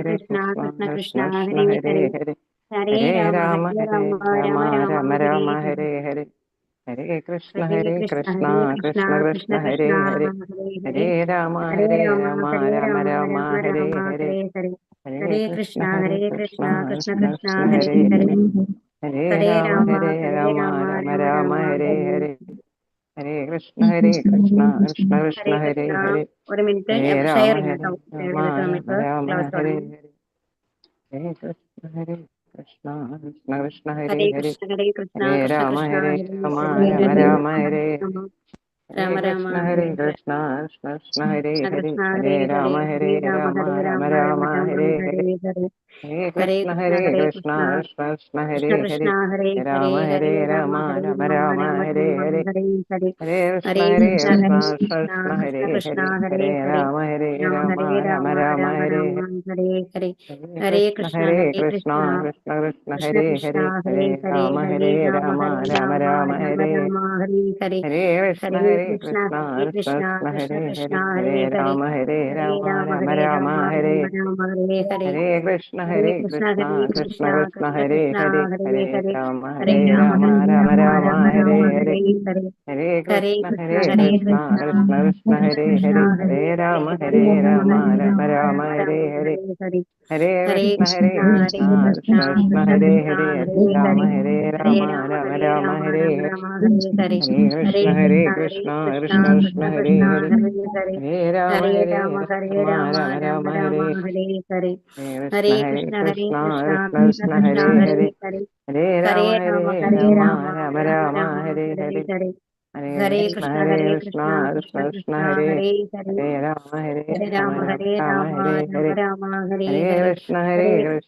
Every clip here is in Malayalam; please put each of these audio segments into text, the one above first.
ഹരേ കൃഷ്ണ കൃഷ്ണ കൃഷ്ണ കൃഷ്ണ കൃഷ്ണ കൃഷ്ണ ഹരേ ഹരേ ഹരേ ഹരേ ഹരേ ഹരേ രാമ രാമ ഹരേ ഹരേ രാമ രാമ രാമ രാമ രാമ ഹരേ രാമ ഹരേ ഹരേ ഹരേ ഹരേ കൃഷ്ണ ഹരേ കൃഷ്ണ കൃഷ്ണ ഹരേ കൃഷ്ണ കൃഷ്ണ കൃഷ്ണ കൃഷ്ണ കൃഷ്ണ ഹരേ ഹരേ ഹരേ ഹരേ ഹരേ രാമ ഹരേ ഹരേ രാമ രാമ ഹരേ രാമ രാമ രാമ രാമ ഹരേ രാമ ഹരേ ഹരേ ഹരേ ഹരേ ഹരേ കൃഷ്ണ കൃഷ്ണ കൃഷ്ണ കൃഷ്ണ കൃഷ്ണ കൃഷ്ണ ഹരേ കൃഷ്ണ ഹരേ ഹരേ ഹരേ ഹരേ ഹരേ രാമ രാമ ഹരേ ഹരേ രാമ രാമ രാമ രാമ രാമ രാമ ഹരേ ഹരേ ഹരേ ഹരേ ഹരേ കൃഷ്ണ കൃഷ്ണ കൃഷ്ണ ഹരേ ഹരേ കൃഷ്ണ. ഹരേ ഒരു മിനിറ്റ് ഹരേ രാമ ഷെയറിങ് ഹരേ കേട്ടോ, ഷെയർ രാമ ചെയ്തിട്ട് രാമ നമുക്ക് രാമ ക്ലാസ് ഹരേ തുടങ്ങാം. ഹരേ ഹരേ കൃഷ്ണ കൃഷ്ണ കൃഷ്ണ ഹരേ ഹരേ ഹരേ കൃഷ്ണ ഹരേ കൃഷ്ണ ഹരേ കൃഷ്ണ രാമ കൃഷ്ണ ഹരേ ഹരേ രാമ ഹരേ രാമ ഹരേ രാമ രാമ ഹരേ രാമ ഹരേ രാമ രാമ കൃഷ്ണ ഹരേ ഹരേ കൃഷ്ണ കൃഷ്ണ കൃഷ്ണ ഹരേ കൃഷ്ണ ഹരേ കൃഷ്ണ ഹരേ ഹരേ ഹരേ രാമ ഹരേ ഹരേ രാമ രാമ ഹരേ രാമ രാമ രാമ രാമ രാമ ഹരേ ഹരേ ഹരേ ഹരേ ഹരേ ഹരേ കൃഷ്ണ ഹരേ കൃഷ്ണ കൃഷ്ണ കൃഷ്ണ കൃഷ്ണ ഹരേ കൃഷ്ണ ഹരേ കൃഷ്ണ ഹരേ ഹരേ രാമ ഹരേ ഹരേ രാമ രാമ ഹരേ രാമ രാമ രാമ രാമ ഹരേ രാമ ഹരേ ഹരേ ഹരേ ഹരേ ഹരേ കൃഷ്ണ കൃഷ്ണ ഹരേ കൃഷ്ണ കൃഷ്ണ കൃഷ്ണ കൃഷ്ണ ഹരേ കൃഷ്ണ ഹരേ ഹരേ ഹരേ ഹരേ രാമ ഹരേ രാമ രാമ ഹരേ രാമ രാമ രാമ രാമ ഹരേ രാമ ഹരേ ഹരേ ഹരേ ഹരേ കൃഷ്ണ ഹരേ കൃഷ്ണ കൃഷ്ണ കൃഷ്ണ കൃഷ്ണ കൃഷ്ണ ഹരേ കൃഷ്ണ ഹരേ ഹരേ ഹരേ ഹരേ രാമ ഹരേ ഹരേ രാമ രാമ ഹരേ രാമ രാമ രാമ രാമ ഹരേ രാമ ഹരേ ഹരേ ഹരേ ഹരേ കൃഷ്ണ ഹരേ കൃഷ്ണ കൃഷ്ണ കൃഷ്ണ കൃഷ്ണ ഹരേ കൃഷ്ണ ഹരേ ഹരേ ഹരേ ഹരേ രാമ ഹരേ ഹരേ രാമ രാമ രാമ ഹരേ രാമ രാമ ഹരേ രാമ രാമ ഹരേ ഹരേ ഹരേ ഹരേ കൃഷ്ണ കൃഷ്ണ ഹരേ കൃഷ്ണ കൃഷ്ണ കൃഷ്ണ കൃഷ്ണ ഹരേ കൃഷ്ണ ഹരേ ഹരേ ഹരേ ഹരേ രാമ ഹരേ ഹരേ രാമ രാമ ഹരേ രാമ രാമ രാമ രാമ ഹരേ രാമ ഹരേ ഹരേ ഹരേ ഹരേ ഹരേ കൃഷ്ണ കൃഷ്ണ ഹരേ ഹരേ കൃഷ്ണ കൃഷ്ണ കൃഷ്ണ കൃഷ്ണ കൃഷ്ണ ഹരേ കൃഷ്ണ ഹരേ ഹരേ ഹരേ രാമ ഹരേ ഹരേ ഹരേ രാമ രാമ ഹരേ രാമ രാമ രാമ രാമ ഹരേ രാമ ഹരേ ഹരേ ഹരേ ഹരേ ഹരേ കൃഷ്ണ കൃഷ്ണ ഹരേ കൃഷ്ണ കൃഷ്ണ കൃഷ്ണ ഹരേ കൃഷ്ണ ഹരേ ഹരേ രാമ ഹരേ ഹരേ ഹരേ രാമ രാമ രാമ ഹരേ രാമ രാമ ഹരേ രാമ ഹരേ രാമ ഹരേ ഹരേ ഹരേ ഹരേ കൃഷ്ണ കൃഷ്ണ ഹരേ കൃഷ്ണ കൃഷ്ണ കൃഷ്ണ ഹരേ കൃഷ്ണ ഹരേ കൃഷ്ണ ഹരേ ഹരേ ഹരേ രാമ ഹരേ ഹരേ രാമ ഹരേ രാമ രാമ രാമ രാമ രാമ രാമ ഹരേ ഹരേ ഹരേ ഹരേ ഹരേ കൃഷ്ണ കൃഷ്ണ കൃഷ്ണ കൃഷ്ണ കൃഷ്ണ കൃഷ്ണ കൃഷ്ണ ഹരേ ഹരേ ഹരേ ഹരേ ഹരേ ഹരേ രാമ ഹരേ രാമ ഹരേ രാമ രാമ രാമ രാമ രാമ രാമ ഹരേ ഹരേ ഹരേ ഹരേ ഹരേ ഹരേ കൃഷ്ണ കൃഷ്ണ ഹരേ ഹരേ കൃഷ്ണ കൃഷ്ണ കൃഷ്ണ കൃഷ്ണ കൃഷ്ണ കൃഷ്ണ ഹരേ ഹരേ ഹരേ ഹരേ രാമ ഹരേ ഹരേ രാമ രാമ രാമ ഹരേ രാമ രാമ ഹരേ രാമ ഹരേ രാമ ഹരേ ഹരേ ഹരേ ഹരേ ഹരേ കൃഷ്ണ കൃഷ്ണ ഹരേ കൃഷ്ണ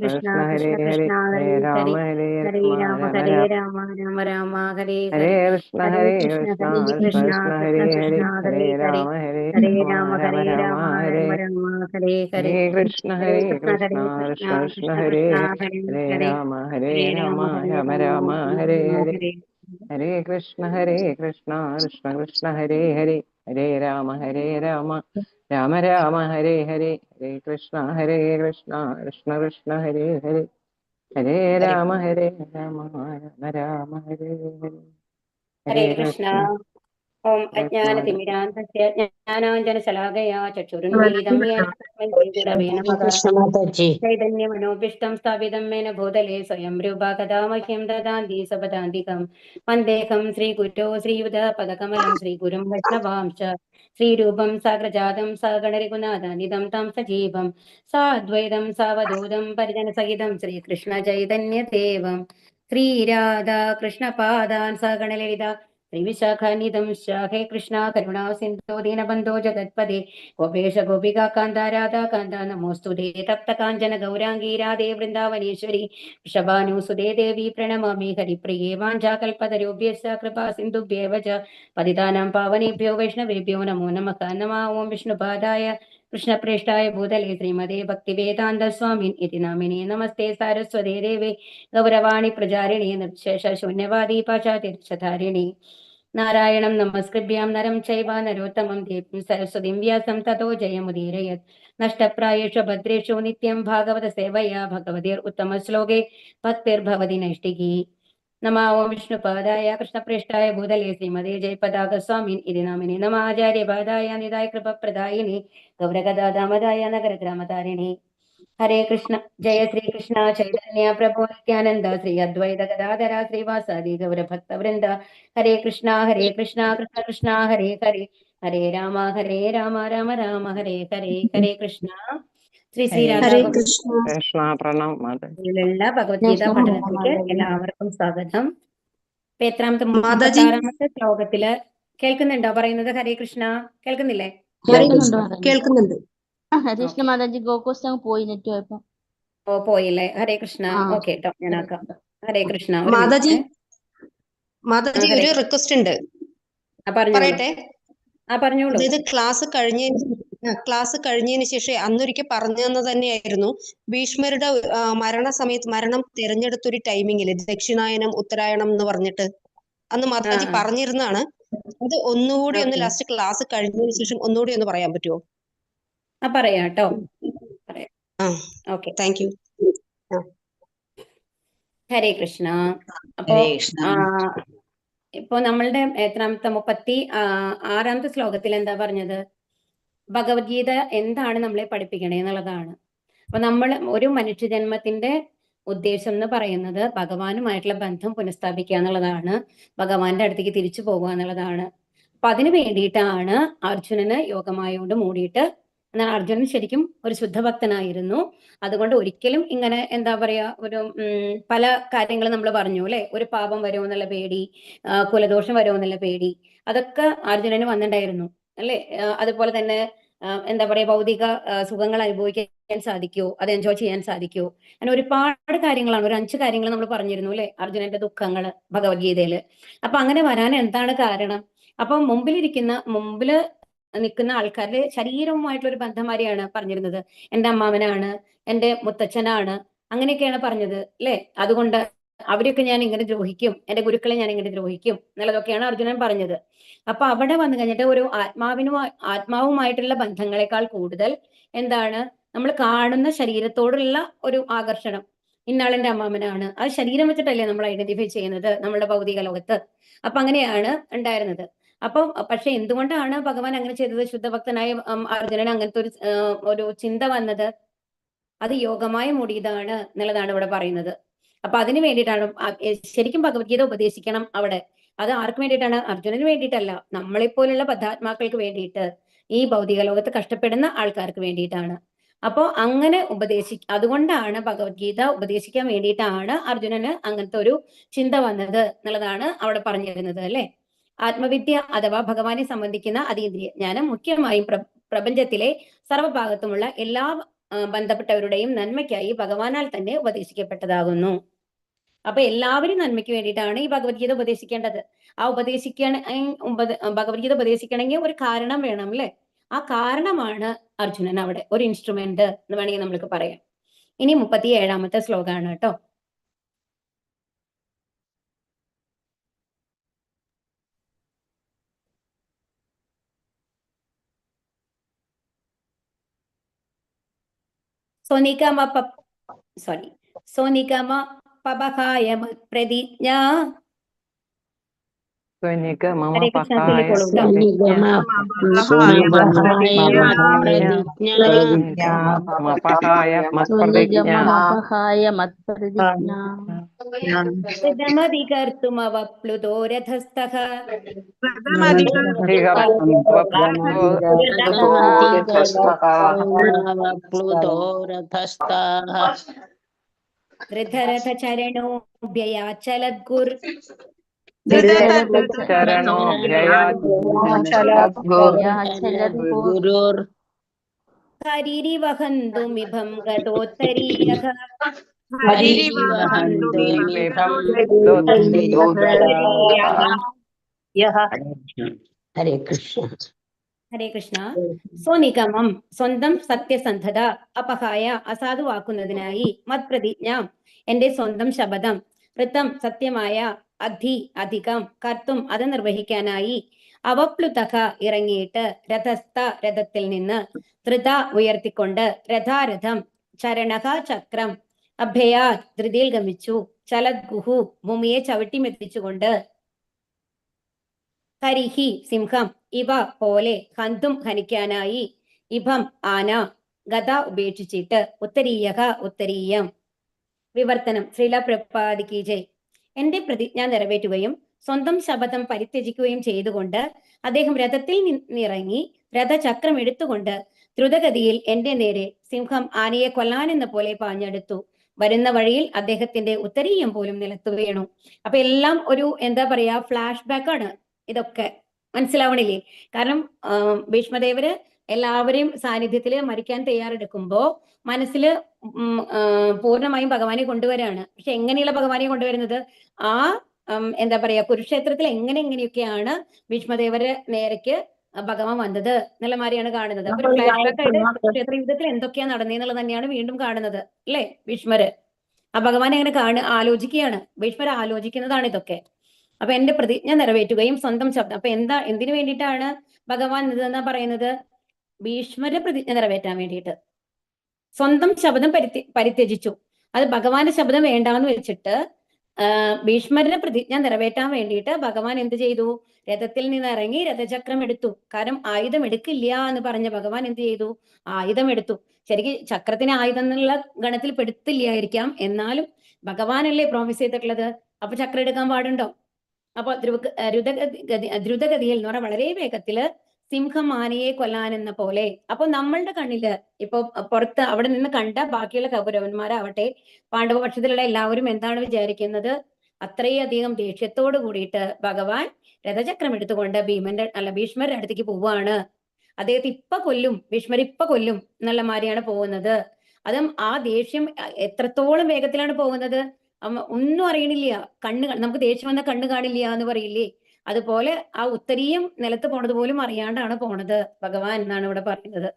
കൃഷ്ണ കൃഷ്ണ ഹരേ കൃഷ്ണ ഹരേ കൃഷ്ണ ഹരേ ഹരേ രാമ ഹരേ ഹരേ ഹരേ രാമ രാമ രാമ ഹരേ രാമ രാമ രാമ രാമ ഹരേ ഹരേ ഹരേ കൃഷ്ണ ഹരേ കൃഷ്ണ കൃഷ്ണ ഹരേ കൃഷ്ണ കൃഷ്ണ കൃഷ്ണ കൃഷ്ണ ഹരേ കൃഷ്ണ ഹരേ ഹരേ ഹരേ ഹരേ രാമ ഹരേ ഹരേ രാമ രാമ രാമ ഹരേ രാമ രാമ ഹരേ രാമ രാമ ഹരേ ഹരേ ഹരേ കൃഷ്ണ ഹരേ കൃഷ്ണ കൃഷ്ണ ഹരേ കൃഷ്ണ കൃഷ്ണ കൃഷ്ണ ഹരേ കൃഷ്ണ ഹരേ ഹരേ ഹരേ ഹരേ ഹരേ ഹരേ രാമ രാമ ഹരേ രാമ രാമ രാമ രാമ ഹരേ രാമ ഹരേ ഹരേ ഹരേ കൃഷ്ണ കൃഷ്ണ കൃഷ്ണ ഹരേ ഹരേ ഹരേ രാമ രാമ രാമ രാമ ഹരേ ഹരേ ഹരേ കൃഷ്ണ കൃഷ്ണ കൃഷ്ണ ഹരേ ഹരേ ഹരേ ഹരേ രാമ രാമ രാമ ഹരേ ഹരേ ഹരേ ഹരേ കൃഷ്ണ. കൃഷ്ണ ഓം കൃഷ്ണ അജ്ഞാനതിമിരാന്തസ്യ ജ്ഞാനാഞ്ജനശലാകയാ ചക്ഷുരുന്മീലിതം യേന തസ്മൈ ശ്രീഗുരവേ നമഃ. കൃഷ്ണ മാതാജി. ചൈതന്യമനോഭീഷ്ടം സ്ഥാപിതം മേന ഭൂതലേ സ്വയം രൂപാ കഥാ മഹ്യം ദദാന്തി സപദാന്തികം വന്ദേഹം ശ്രീഗുരോ ശ്രീയുതപദകമലം ശ്രീഗുരും വൈഷ്ണവാംശ ശ്രീരൂപം സാഗ്രജാതം സഗണരഘുനാഥാനിധം തം സജീവം സാദ്വൈതം സാവധൂതം പരിജനസഹിതം ശ്രീകൃഷ്ണ ചൈതന്യദേവം ശ്രീരാധാ കൃഷ്ണപാദാൻ സഗണലളിത ശ്രീവിശാഖാനിധം ഹേ കൃഷ്ണ കരുണാ സിന്ധോ ദീനബന്ധോ ജഗത്പദേ ഗോപേശ ഗോപികാ കാന്ത രാധാ കാന്ത നമോസ്തുതേ തപ്ത കാഞ്ചന ഗൗരാംഗീ രാധേ വൃന്ദാവനേശ്വരി വൃഷഭാനുസുതേ ദേവി പ്രണമാമി ഹരിപ്രിയേ വാഞ്ചാകൽപതരുഭ്യശ്ച കൃപാ സിന്ധുഭ്യേവ ച പതിതാനാം പാവനേഭ്യോ വൈഷ്ണവേഭ്യോ നമോ നമഃ നമഃ ഓം വിഷ്ണുപാദായ കൃഷ്ണപ്രേഷ്ഠായ ഭൂതലേ ശ്രീമതേ ഭക്തിവേദാന്ത സ്വാമിൻ ഇതി നാമിനേ നമസ്തേ സാരസ്വതേ ദേവേ ഗൗരവാണി പ്രചാരിണി നിർശേഷ ശൂന്യവാദി പാശാതിർഷധാരിണി നാരായണം നമസ്കൃഭ്യാം നരം ചൈവ നരോത്തമം ദേവീം സരസ്വതീം വ്യാസം തതോ ജയമുദീരയത് നഷ്ടപ്രായേഷു ഭദ്രേഷു നിത്യം ഭാഗവത സേവയാ ഭഗവതീർ ഉത്തമ ശ്ലോകേ ഭക്തിർഭവതി നൈഷ്ഠികീ നമ ഓം വിഷ്ണുപാദായ കൃഷ്ണപ്രേഷ്ഠായ ഭൂതലേ ശ്രീമതേ ജയപതാക സ്വാമിൻ ഇതി നാമിനി നമ ആചാര്യപാദായ നിതായ കൃപപ്രദായിനി ഗൗരഗദാദാമദായ നഗരഗ്രാമതാരിണി ഹരേ കൃഷ്ണ ജയ ശ്രീകൃഷ്ണ ചൈതന്യ പ്രഭു നിത്യാനന്ദ ശ്രീ അദ്വൈത ഗദാധര ശ്രീവാസാദി ഗൗരഭക്തവൃന്ദ ഹരേ കൃഷ്ണ കൃഷ്ണ കൃഷ്ണ ഹരേ ഹരേ ഹരേ രാമ രാമ രാമ ഹരേ ഹരേ ഹരേ കൃഷ്ണ ശ്രീ ശ്രീ ഹരേ രാധാ ഹരേ കൃഷ്ണ കൃഷ്ണ. കൃഷ്ണ പ്രണവ് മാതാജി ഭഗവത്ഗീത കൃഷ്ണ പഠനത്തിലേക്ക് മാതാജി. എല്ലാവർക്കും സ്വാഗതം. ഇപ്പൊ എത്രാമത്തെ മാതാജി 36ാമത്തെ ശ്ലോകത്തില് കേൾക്കുന്നുണ്ടോ പറയുന്നത്? ഹരേ കൃഷ്ണ കേൾക്കുന്നില്ലേ? ഹരേ കേൾക്കുന്നുണ്ട് കൃഷ്ണ മാതാജി. കേൾക്കുന്നുണ്ട്. ഹരികൃഷ്ണ ഓക്കെ. മാതാജി ഗോകുസ്റ്റം പോയി നെറ്റ് പോയപ്പോ. ഓ പോയില്ലേ? ഹരേ കൃഷ്ണ. ആ ഓക്കെ കേട്ടോ, ഞാനാക്കാം. കേൾക്കുന്നുണ്ട്. ഹരേ കൃഷ്ണ. ഒരു മാതാജി മിനിറ്റ്. മാതാജി ഹരേ ഒരു കൃഷ്ണ. റിക്വസ്റ്റ് ഉണ്ട്, പറഞ്ഞോളൂ. പറയട്ടെ. പറഞ്ഞോളൂ. അതായത് ക്ലാസ് കഴിഞ്ഞതിന് ശേഷം അന്നൊരിക്കൽ പറഞ്ഞു തന്നത് തന്നെയായിരുന്നു. ഭീഷ്മരുടെ മരണം തിരഞ്ഞെടുത്തൊരു ടൈമിങ്ങില് ദക്ഷിണായനം ഉത്തരായണം എന്ന് പറഞ്ഞിട്ട് അന്ന് മാതാജി പറഞ്ഞിരുന്നതാണ്. അത് ഒന്നുകൂടി ഒന്ന് ഓക്കെ. ലാസ്റ്റ് ക്ലാസ് കഴിഞ്ഞതിന് ശേഷം ഒന്നുകൂടി ഒന്ന് പറയാൻ പറ്റുമോ? പറയാം കേട്ടോ, പറയാം. ആ okay. Thank you. Hare Krishna. അപ്പോ ഹരേ കൃഷ്ണ. ഇപ്പോ നമ്മളുടെ എത്രാമത്തെ 36ാമത്തെ ശ്ലോകത്തിൽ എന്താ പറഞ്ഞത്? ഭഗവത്ഗീത എന്താണ് നമ്മളെ പഠിപ്പിക്കണേ എന്നുള്ളതാണ്. അപ്പൊ നമ്മൾ ഒരു മനുഷ്യജന്മത്തിന്റെ ഉദ്ദേശം എന്ന് പറയുന്നത് ഭഗവാനുമായിട്ടുള്ള ബന്ധം പുനഃസ്ഥാപിക്കുക എന്നുള്ളതാണ്, ഭഗവാന്റെ അടുത്തേക്ക് തിരിച്ചു പോകുക എന്നുള്ളതാണ്. അപ്പൊ അതിനു വേണ്ടിയിട്ടാണ് അർജുനന് യോഗമായോണ്ട് മൂടിയിട്ട്, എന്നാൽ അർജുനൻ ശരിക്കും ഒരു ശുദ്ധഭക്തനായിരുന്നു. അതുകൊണ്ട് ഒരിക്കലും ഇങ്ങനെ എന്താ പറയാ ഒരു പല കാര്യങ്ങളും നമ്മൾ പറഞ്ഞു അല്ലെ, ഒരു പാപം വരുമോ എന്നുള്ള പേടി, കുലദോഷം വരുമോ എന്നുള്ള പേടി, അതൊക്കെ അർജുനന് വന്നിട്ടുണ്ടായിരുന്നു അല്ലെ. അതുപോലെ തന്നെ എന്താ പറയാ ഭൗതിക സുഖങ്ങൾ അനുഭവിക്കാൻ സാധിക്കുമോ, അത് എൻജോയ് ചെയ്യാൻ സാധിക്കുമോ, അങ്ങനെ ഒരുപാട് കാര്യങ്ങളാണ്, ഒരു 5 കാര്യങ്ങൾ നമ്മൾ പറഞ്ഞിരുന്നു അല്ലെ, അർജുനന്റെ ദുഃഖങ്ങള് ഭഗവത്ഗീതയില്. അപ്പൊ അങ്ങനെ വരാൻ എന്താണ് കാരണം? അപ്പൊ മുമ്പിൽ നിൽക്കുന്ന ആൾക്കാരുടെ ശരീരവുമായിട്ടുള്ള ഒരു ബന്ധം മാതിരിയാണ് പറഞ്ഞിരുന്നത്. എന്റെ അമ്മാവനാണ്, എന്റെ മുത്തച്ഛനാണ്, അങ്ങനെയൊക്കെയാണ് പറഞ്ഞത് അല്ലെ. അതുകൊണ്ട് അവരെയൊക്കെ ഞാൻ ഇങ്ങനെ ദ്രോഹിക്കും, എന്റെ ഗുരുക്കളെ ഞാൻ ഇങ്ങനെ ദ്രോഹിക്കും എന്നുള്ളതൊക്കെയാണ് അർജുനൻ പറഞ്ഞത്. അപ്പൊ അവിടെ വന്നു കഴിഞ്ഞിട്ട് ഒരു ആത്മാവുമായിട്ടുള്ള ബന്ധങ്ങളെക്കാൾ കൂടുതൽ എന്താണ് നമ്മൾ കാണുന്ന ശരീരത്തോടുള്ള ഒരു ആകർഷണം. ഇന്നാളെന്റെ അമ്മാമനാണ്, അത് ശരീരം വെച്ചിട്ടല്ലേ നമ്മൾ ഐഡന്റിഫൈ ചെയ്യുന്നത് നമ്മളുടെ ഭൗതിക ലോകത്ത്. അപ്പൊ അങ്ങനെയാണ് ഉണ്ടായിരുന്നത്. അപ്പൊ പക്ഷെ എന്തുകൊണ്ടാണ് ഭഗവാൻ അങ്ങനെ ചെയ്തത്? ശുദ്ധഭക്തനായ അർജുനൻ അങ്ങനത്തെ ഒരു ചിന്ത വന്നത്, അത് യോഗമായി മൂടിയതാണ് എന്നുള്ളതാണ് ഇവിടെ പറയുന്നത്. അപ്പൊ അതിന് വേണ്ടിയിട്ടാണ് ശരിക്കും ഭഗവത്ഗീത ഉപദേശിക്കണം അവിടെ. അത് ആർക്ക് വേണ്ടിയിട്ടാണ്? അർജുനന് വേണ്ടിയിട്ടല്ല, നമ്മളെപ്പോലുള്ള ബദ്ധാത്മാക്കൾക്ക് വേണ്ടിയിട്ട്, ഈ ഭൗതിക ലോകത്ത് കഷ്ടപ്പെടുന്ന ആൾക്കാർക്ക് വേണ്ടിയിട്ടാണ്. അപ്പോ അങ്ങനെ അതുകൊണ്ടാണ് ഭഗവത്ഗീത ഉപദേശിക്കാൻ വേണ്ടിയിട്ടാണ് അർജുനന് അങ്ങനത്തെ ഒരു ചിന്ത വന്നത് എന്നുള്ളതാണ് അവിടെ പറഞ്ഞു തരുന്നത് അല്ലെ. ആത്മവിദ്യ അഥവാ ഭഗവാനെ സംബന്ധിക്കുന്ന അതീന്ദ്രിയ ജ്ഞാനം മുഖ്യമായും പ്രപഞ്ചത്തിലെ സർവ്വഭാഗത്തുമുള്ള എല്ലാ ബന്ധപ്പെട്ടവരുടെയും നന്മയ്ക്കായി ഭഗവാനാൽ തന്നെ ഉപദേശിക്കപ്പെട്ടതാകുന്നു. അപ്പൊ എല്ലാവരും നന്മയ്ക്ക് വേണ്ടിയിട്ടാണ് ഈ ഭഗവത്ഗീത ഉപദേശിക്കേണ്ടത്. ഭഗവത്ഗീത ഉപദേശിക്കണമെങ്കിൽ ഒരു കാരണം വേണം അല്ലെ. ആ കാരണമാണ് അർജുനൻ അവിടെ ഒരു ഇൻസ്ട്രുമെന്റ് എന്ന് വേണമെങ്കിൽ നമ്മൾക്ക് പറയാം. ഇനി 37ാമത്തെ ശ്ലോകമാണ് കേട്ടോ. സോനികമ പബഹായ പ്രതിജ്ഞ. ഹരേ കൃഷ്ണ, ചൊല്ലിക്കോളൂ ൃതമധികർത്തുമവപ്ലുതോരഥസ്ഥഃ ധൃതരഥചരണോഭ്യയാചലദ്ഗുർ ഹരിരിവഹന്തുമിഭം ഗതോത്തരീയഃ ഹരേ കൃഷ്ണ. ഹരേ കൃഷ്ണ. സ്വനിഗമം സ്വന്തം സത്യസന്ധത, അപഹായ അസാധുവാക്കുന്നതിനായി, മത്പ്രതിജ്ഞ എന്റെ സ്വന്തം ശപഥം, ഋതം സത്യമായ, അധികം കർത്തും അത് നിർവഹിക്കാനായി, അവപ്ലുതക ഇറങ്ങിയിട്ട്, രഥസ്ഥ രഥത്തിൽ നിന്ന്, ധൃത ഉയർത്തിക്കൊണ്ട്, രഥാരഥം ചരണക ചക്രം, അഭയാ ധൃതിയിൽ ഗമിച്ചു, ചലദ്ഗുഹു ഭൂമിയെ ചവിട്ടിമെത്തിച്ചുകൊണ്ട്, കരിഹി സിംഹം, ഇവ പോലെ ഹന്തും ഹനിക്കാനായി, ഇഭം ആന, ഗദ ഉപേക്ഷിച്ചിട്ട്, ഉത്തരീയക ഉത്തരീയം. വിവർത്തനം. ശ്രീല പ്രഭുപാദിക്ക് ജയ്. എന്റെ പ്രതിജ്ഞ നിറവേറ്റുകയും സ്വന്തം ശപഥം പരിത്യജിക്കുകയും ചെയ്തുകൊണ്ട് അദ്ദേഹം രഥത്തിൽ നിന്നിറങ്ങി രഥചക്രം എടുത്തുകൊണ്ട് ദ്രുതഗതിയിൽ എന്റെ നേരെ സിംഹം ആനയെ കൊല്ലാനെന്ന പോലെ പാഞ്ഞെടുത്തു. വരുന്ന വഴിയിൽ അദ്ദേഹത്തിന്റെ ഉത്തരീയം പോലും നിലത്തു വീണു. അപ്പൊ എല്ലാം ഒരു എന്താ പറയാ ഫ്ലാഷ് ബാക്ക് ആണ് ഇതൊക്കെ. മനസ്സിലാവണില്ലേ? കാരണം ഭീഷ്മദേവര് എല്ലാവരെയും സാന്നിധ്യത്തില് മരിക്കാൻ തയ്യാറെടുക്കുമ്പോ മനസ്സില് പൂർണ്ണമായും ഭഗവാനെ കൊണ്ടുവരാണ്. പക്ഷെ എങ്ങനെയുള്ള ഭഗവാനെ കൊണ്ടുവരുന്നത്? ആ എന്താ പറയാ കുരുക്ഷേത്രത്തിൽ എങ്ങനെയൊക്കെയാണ് ഭീഷ്മദേവര് നേരക്ക് ഭഗവാൻ വന്നത് എന്നുള്ള മാതിരിയാണ് കാണുന്നത്. അപ്പൊ ഒരു ഫ്ലാഷ് ബാക്ക് ആയിട്ട് കുരുക്ഷേത്ര യുദ്ധത്തിൽ എന്തൊക്കെയാ നടന്നതെന്നുള്ളത് തന്നെയാണ് വീണ്ടും കാണുന്നത് അല്ലെ. ഭീഷ്മര് ആ ഭഗവാനെ എങ്ങനെ ആലോചിക്കുകയാണ്. ഭീഷ്മർ ആലോചിക്കുന്നതാണ് ഇതൊക്കെ. അപ്പൊ എന്റെ പ്രതിജ്ഞ നിറവേറ്റുകയും സ്വന്തം ശബ്ദം. അപ്പൊ എന്തിനു വേണ്ടിയിട്ടാണ് ഭഗവാൻ ഇതെന്നാ പറയുന്നത്? ഭീഷ്മരുടെ പ്രതിജ്ഞ നിറവേറ്റാൻ വേണ്ടിയിട്ട്, സ്വന്തം ശബ്ദം പരിത്യജിച്ചു. അത് ഭഗവാന്റെ ശബ്ദം വേണ്ടാന്ന് വെച്ചിട്ട് ഭീഷ്മരുടെ പ്രതിജ്ഞ നിറവേറ്റാൻ വേണ്ടിയിട്ട് ഭഗവാൻ എന്ത് ചെയ്തു? രഥത്തിൽ നിന്ന് ഇറങ്ങി രഥചക്രം എടുത്തു. കാരണം ആയുധം എടുക്കില്ല എന്ന് പറഞ്ഞ ഭഗവാൻ എന്ത് ചെയ്തു? ആയുധം എടുത്തു. ശരിക്കും ചക്രത്തിന് ആയുധം എന്നുള്ള ഗണത്തിൽ പെടുത്തില്ലായിരിക്കാം, എന്നാലും ഭഗവാനല്ലേ പ്രോമിസ് ചെയ്തിട്ടുള്ളത്, അപ്പൊ ചക്രം എടുക്കാൻ പാടുണ്ടോ? അപ്പൊ ദ്രുതഗതിയിൽ എന്ന് പറഞ്ഞാൽ വളരെ വേഗത്തില് സിംഹം ആനയെ കൊല്ലാനെന്ന പോലെ. അപ്പൊ നമ്മളുടെ കണ്ണില് ഇപ്പൊ പുറത്ത് അവിടെ നിന്ന് കണ്ട ബാക്കിയുള്ള കൗരവന്മാരാവട്ടെ, പാണ്ഡവപക്ഷത്തിലുള്ള എല്ലാവരും എന്താണ് വിചാരിക്കുന്നത്? അത്രയധികം ദേഷ്യത്തോട് കൂടിയിട്ട് ഭഗവാൻ രഥചക്രം എടുത്തുകൊണ്ട് ഭീഷ്മരുടെ അടുത്തേക്ക് പോവുകയാണ്. അദ്ദേഹത്തെ ഇപ്പൊ കൊല്ലും, ഭീഷ്മർ ഇപ്പൊ കൊല്ലും എന്നുള്ള മാതിരിയാണ് പോകുന്നത്. അതും ആ ദേഷ്യം എത്രത്തോളം വേഗത്തിലാണ് പോകുന്നത്, ഒന്നും അറിയണില്ല. നമുക്ക് ദേഷ്യം വന്ന കണ്ണ് കാണില്ല എന്ന് പറയില്ലേ, അതുപോലെ ആ ഉത്തരീയം നിലത്ത് പോണത് പോലും അറിയാണ്ടാണ് പോണത് ഭഗവാൻ എന്നാണ് ഇവിടെ പറയുന്നത്.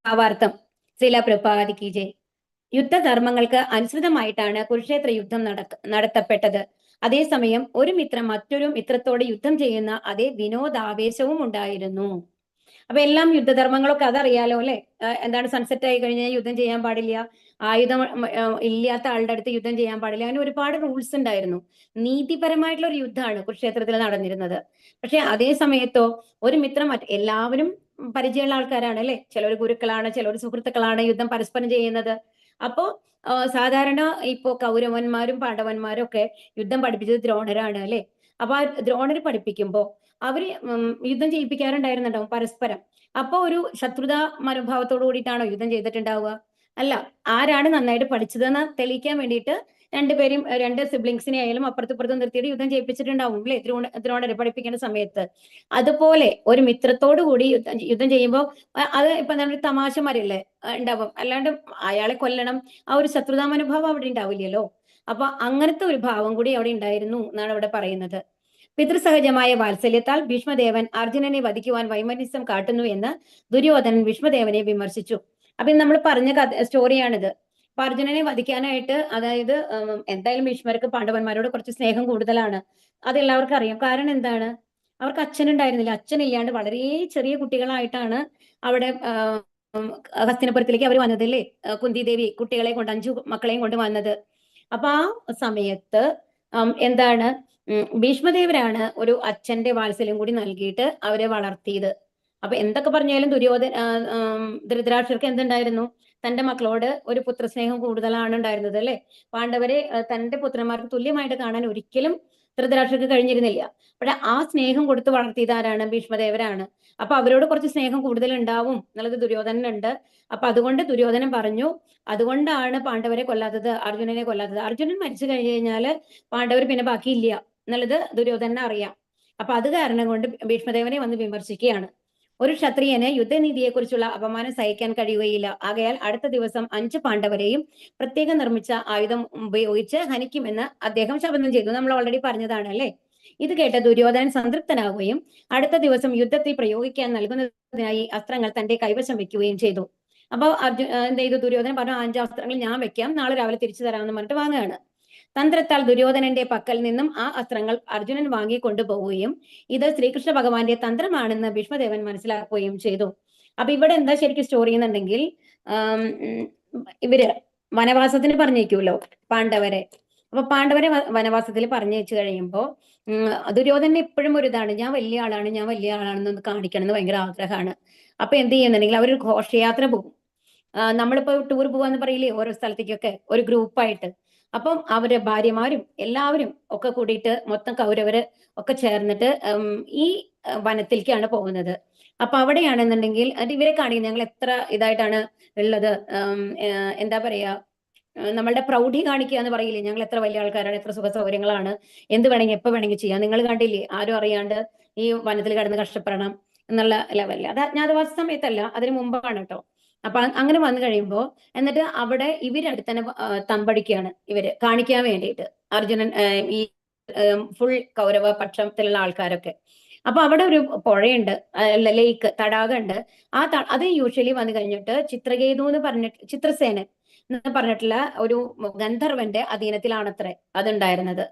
ഭാവാർത്ഥം. ശ്രീല പ്രഭുപാദിക്ക് ജയ്. യുദ്ധധർമ്മങ്ങൾക്ക് അനുസൃതമായിട്ടാണ് കുരുക്ഷേത്ര യുദ്ധം നടത്തപ്പെട്ടത്. അതേസമയം ഒരു മിത്രം മറ്റൊരു മിത്രത്തോട് യുദ്ധം ചെയ്യുന്ന അതേ വിനോദാവേശവും ഉണ്ടായിരുന്നു. അപ്പൊ എല്ലാം യുദ്ധധർമ്മങ്ങളൊക്കെ അതറിയാലോ അല്ലെ. എന്താണ്, സൺസെറ്റ് ആയി കഴിഞ്ഞാൽ യുദ്ധം ചെയ്യാൻ പാടില്ല, ആയുധം ഇല്ലാത്ത ആളുടെ അടുത്ത് യുദ്ധം ചെയ്യാൻ പാടില്ല, അങ്ങനെ ഒരുപാട് റൂൾസ് ഉണ്ടായിരുന്നു. നീതിപരമായിട്ടുള്ള ഒരു യുദ്ധമാണ് കുരുക്ഷേത്രത്തിൽ നടന്നിരുന്നത്. പക്ഷെ അതേ സമയത്തോ ഒരു മിത്രം എല്ലാവരും പരിചയമുള്ള ആൾക്കാരാണ് അല്ലെ. ചിലർ ഗുരുക്കളാണ്, ചിലർ സുഹൃത്തുക്കളാണ്, യുദ്ധം പരസ്പരം ചെയ്യുന്നത്. അപ്പോ സാധാരണ ഇപ്പോ കൗരവന്മാരും പാണ്ഡവന്മാരും ഒക്കെ യുദ്ധം പഠിപ്പിച്ചത് ദ്രോണരാണ് അല്ലെ. അപ്പൊ ആ ദ്രോണര് പഠിപ്പിക്കുമ്പോ അവര് യുദ്ധം ചെയ്യിപ്പിക്കാറുണ്ടായിരുന്നുണ്ടാവും പരസ്പരം. അപ്പൊ ഒരു ശത്രുതാ മനോഭാവത്തോടു കൂടിയിട്ടാണോ യുദ്ധം ചെയ്തിട്ടുണ്ടാവുക? അല്ല. ആരാണ് നന്നായിട്ട് പഠിച്ചതെന്ന് തെളിയിക്കാൻ വേണ്ടിയിട്ട് രണ്ടുപേരും, രണ്ട് സിബ്ലിങ്സിനെ ആയാലും അപ്പുറത്തും നിർത്തിയിട്ട് യുദ്ധം ചെയ്യിപ്പിച്ചിട്ടുണ്ടാവും അല്ലെ, ദ്രോണരെ പഠിപ്പിക്കേണ്ട സമയത്ത്. അതുപോലെ ഒരു മിത്രത്തോടു കൂടി യുദ്ധം ചെയ്യുമ്പോൾ അത് ഇപ്പൊ എന്താണ്, തമാശമാരല്ലേ ഉണ്ടാവും, അല്ലാണ്ട് അയാളെ കൊല്ലണം ആ ഒരു ശത്രുതാ മനോഭാവം അവിടെ ഉണ്ടാവില്ലല്ലോ. അപ്പൊ അങ്ങനത്തെ ഒരു ഭാവം കൂടി അവിടെ ഉണ്ടായിരുന്നു എന്നാണ് ഇവിടെ പറയുന്നത്. പിതൃസഹജമായ വാത്സല്യത്താൽ ഭീഷ്മദേവൻ അർജുനനെ വധിക്കുവാൻ വൈമനസ്യം കാട്ടുന്നു എന്ന് ദുര്യോധനൻ ഭീഷ്മദേവനെ വിമർശിച്ചു. അപ്പൊ നമ്മൾ പറഞ്ഞ സ്റ്റോറിയാണിത്. അപ്പൊ അർജുനനെ വധിക്കാനായിട്ട്, അതായത് എന്തായാലും ഭീഷ്മർക്ക് പാണ്ഡവന്മാരോട് കുറച്ച് സ്നേഹം കൂടുതലാണ്, അതെല്ലാവർക്കും അറിയാം. കാരണം എന്താണ്, അവർക്ക് അച്ഛനുണ്ടായിരുന്നില്ല. അച്ഛനില്ലാണ്ട് വളരെ ചെറിയ കുട്ടികളായിട്ടാണ് അവിടെ ഹസ്തിനപുരത്തിലേക്ക് അവർ വന്നതല്ലേ. കുന്തി ദേവി കുട്ടികളെ കൊണ്ട്, 5 മക്കളെയും കൊണ്ട് വന്നത്. അപ്പൊ ആ സമയത്ത് എന്താണ്, ഭീഷ്മദേവരാണ് ഒരു അച്ഛന്റെ വാത്സല്യം കൂടി നൽകിയിട്ട് അവരെ വളർത്തിയത്. അപ്പൊ എന്തൊക്കെ പറഞ്ഞാലും ധൃതരാഷ്ട്രർക്ക് എന്തുണ്ടായിരുന്നു, തന്റെ മക്കളോട് ഒരു പുത്രസ്നേഹം കൂടുതലാണ് ഉണ്ടായിരുന്നത് അല്ലെ. പാണ്ഡവരെ തന്റെ പുത്രന്മാർക്ക് തുല്യമായിട്ട് കാണാൻ ഒരിക്കലും ധൃതരാഷ്ട്രർക്ക് കഴിഞ്ഞിരുന്നില്ല. പക്ഷെ ആ സ്നേഹം കൊടുത്ത് വളർത്തിയത് ആരാണ്? ഭീഷ്മദേവരാണ്. അപ്പൊ അവരോട് കുറച്ച് സ്നേഹം കൂടുതൽ ഉണ്ടാവും എന്നുള്ളത് ദുര്യോധനനുണ്ട്. അപ്പൊ അതുകൊണ്ട് ദുര്യോധനൻ പറഞ്ഞു, അതുകൊണ്ടാണ് പാണ്ഡവരെ കൊല്ലാത്തത്, അർജുനനെ കൊല്ലാത്തത്. അർജുനൻ മരിച്ചു കഴിഞ്ഞു കഴിഞ്ഞാല് പാണ്ഡവർ പിന്നെ ബാക്കിയില്ല എന്നുള്ളത് ദുര്യോധനന് അറിയാം. അപ്പൊ അത് കാരണം കൊണ്ട് ഭീഷ്മദേവനെ വന്ന് വിമർശിക്കുകയാണ്. ഒരു ക്ഷത്രിയന് യുദ്ധനീതിയെക്കുറിച്ചുള്ള അപമാനം സഹിക്കാൻ കഴിയുകയില്ല. ആകയാൽ അടുത്ത ദിവസം 5 പാണ്ഡവരെയും പ്രത്യേകം നിർമ്മിച്ച ആയുധം ഉപയോഗിച്ച് ഹനിക്കുമെന്ന് അദ്ദേഹം ശപഥം ചെയ്തു. നമ്മൾ ഓൾറെഡി പറഞ്ഞതാണ് അല്ലെ. ഇത് കേട്ട ദുര്യോധനൻ സംതൃപ്തനാവുകയും അടുത്ത ദിവസം യുദ്ധത്തിൽ പ്രയോഗിക്കാൻ നൽകുന്നതിനായി അസ്ത്രങ്ങൾ തന്റെ കൈവശം വെക്കുകയും ചെയ്തു. അപ്പൊ എന്ത് ചെയ്തു? ദുര്യോധനൻ പറഞ്ഞു, 5 അസ്ത്രങ്ങൾ ഞാൻ വെക്കാം, നാളെ രാവിലെ തിരിച്ചു തരാമെന്ന് പറഞ്ഞിട്ട് വാങ്ങുകയാണ്. തന്ത്രത്താൽ ദുര്യോധനന്റെ പക്കൽ നിന്നും ആ അസ്ത്രങ്ങൾ അർജുനൻ വാങ്ങിക്കൊണ്ടുപോവുകയും ഇത് ശ്രീകൃഷ്ണ ഭഗവാന്റെ തന്ത്രമാണെന്ന് ഭീഷ്മദേവൻ മനസ്സിലാക്കുകയും ചെയ്തു. അപ്പൊ ഇവിടെ എന്താ ശരിക്കും സ്റ്റോറി എന്നുണ്ടെങ്കിൽ, ഇവര് വനവാസത്തിന് പറഞ്ഞേക്കുമല്ലോ പാണ്ഡവരെ. അപ്പൊ പാണ്ഡവരെ വനവാസത്തിൽ പറഞ്ഞയച്ചു കഴിയുമ്പോ ദുര്യോധനന് എപ്പോഴും ഒരു ഇതാണ്, ഞാൻ വലിയ ആളാണെന്ന് കാണിക്കണം എന്ന് ഭയങ്കര ആഗ്രഹമാണ്. അപ്പൊ എന്ത് ചെയ്യുന്നുണ്ടെങ്കിൽ അവരൊരു ഘോഷയാത്ര പോകും. നമ്മളിപ്പോ ടൂർ പോവാന്ന് പറയില്ലേ ഓരോ സ്ഥലത്തേക്കൊക്കെ, ഒരു ഗ്രൂപ്പായിട്ട്. അപ്പം അവര് ഭാര്യമാരും എല്ലാവരും ഒക്കെ കൂടിയിട്ട് മൊത്തം കൗരവര് ഒക്കെ ചേർന്നിട്ട് ഈ വനത്തിലേക്കാണ് പോകുന്നത്. അപ്പൊ അവിടെയാണെന്നുണ്ടെങ്കിൽ അത് ഇവരെ കാണിക്കും, ഞങ്ങൾ എത്ര ഇതായിട്ടാണ് ഉള്ളത്, എന്താ പറയാ, നമ്മളുടെ പ്രൗഢി കാണിക്കുക എന്ന് പറയില്ലേ, ഞങ്ങൾ എത്ര വലിയ ആൾക്കാരാണ്, എത്ര സുഖ സൗകര്യങ്ങളാണ്, എന്ത് വേണമെങ്കിൽ എപ്പോ വേണമെങ്കിൽ ചെയ്യാം, നിങ്ങൾ കണ്ടില്ലേ ആരും അറിയാണ്ട് ഈ വനത്തിൽ കിടന്ന് കഷ്ടപ്പെടണം എന്നുള്ള ലെവലിൽ. അത് അജ്ഞാതവാസ സമയത്തല്ല, അതിന് മുമ്പാണ് കേട്ടോ. അപ്പൊ അങ്ങനെ വന്നു കഴിയുമ്പോ എന്നിട്ട് അവിടെ ഇവരടുത്ത് തന്നെ തമ്പടിക്കുകയാണ് ഇവര് കാണിക്കാൻ വേണ്ടിയിട്ട്, അർജുനൻ ഈ ഫുൾ കൗരവ പക്ഷത്തിലുള്ള ആൾക്കാരൊക്കെ. അപ്പൊ അവിടെ ഒരു പുഴയുണ്ട്, ലേക്ക്, തടാകമുണ്ട്. അത് യൂഷ്വലി വന്നു കഴിഞ്ഞിട്ട് ചിത്രകേതു എന്ന് പറഞ്ഞിട്ട്, ചിത്രസേനൻ എന്ന് പറഞ്ഞിട്ടുള്ള ഒരു ഗന്ധർവന്റെ അധീനത്തിലാണത്രേ അതുണ്ടായിരുന്നത്.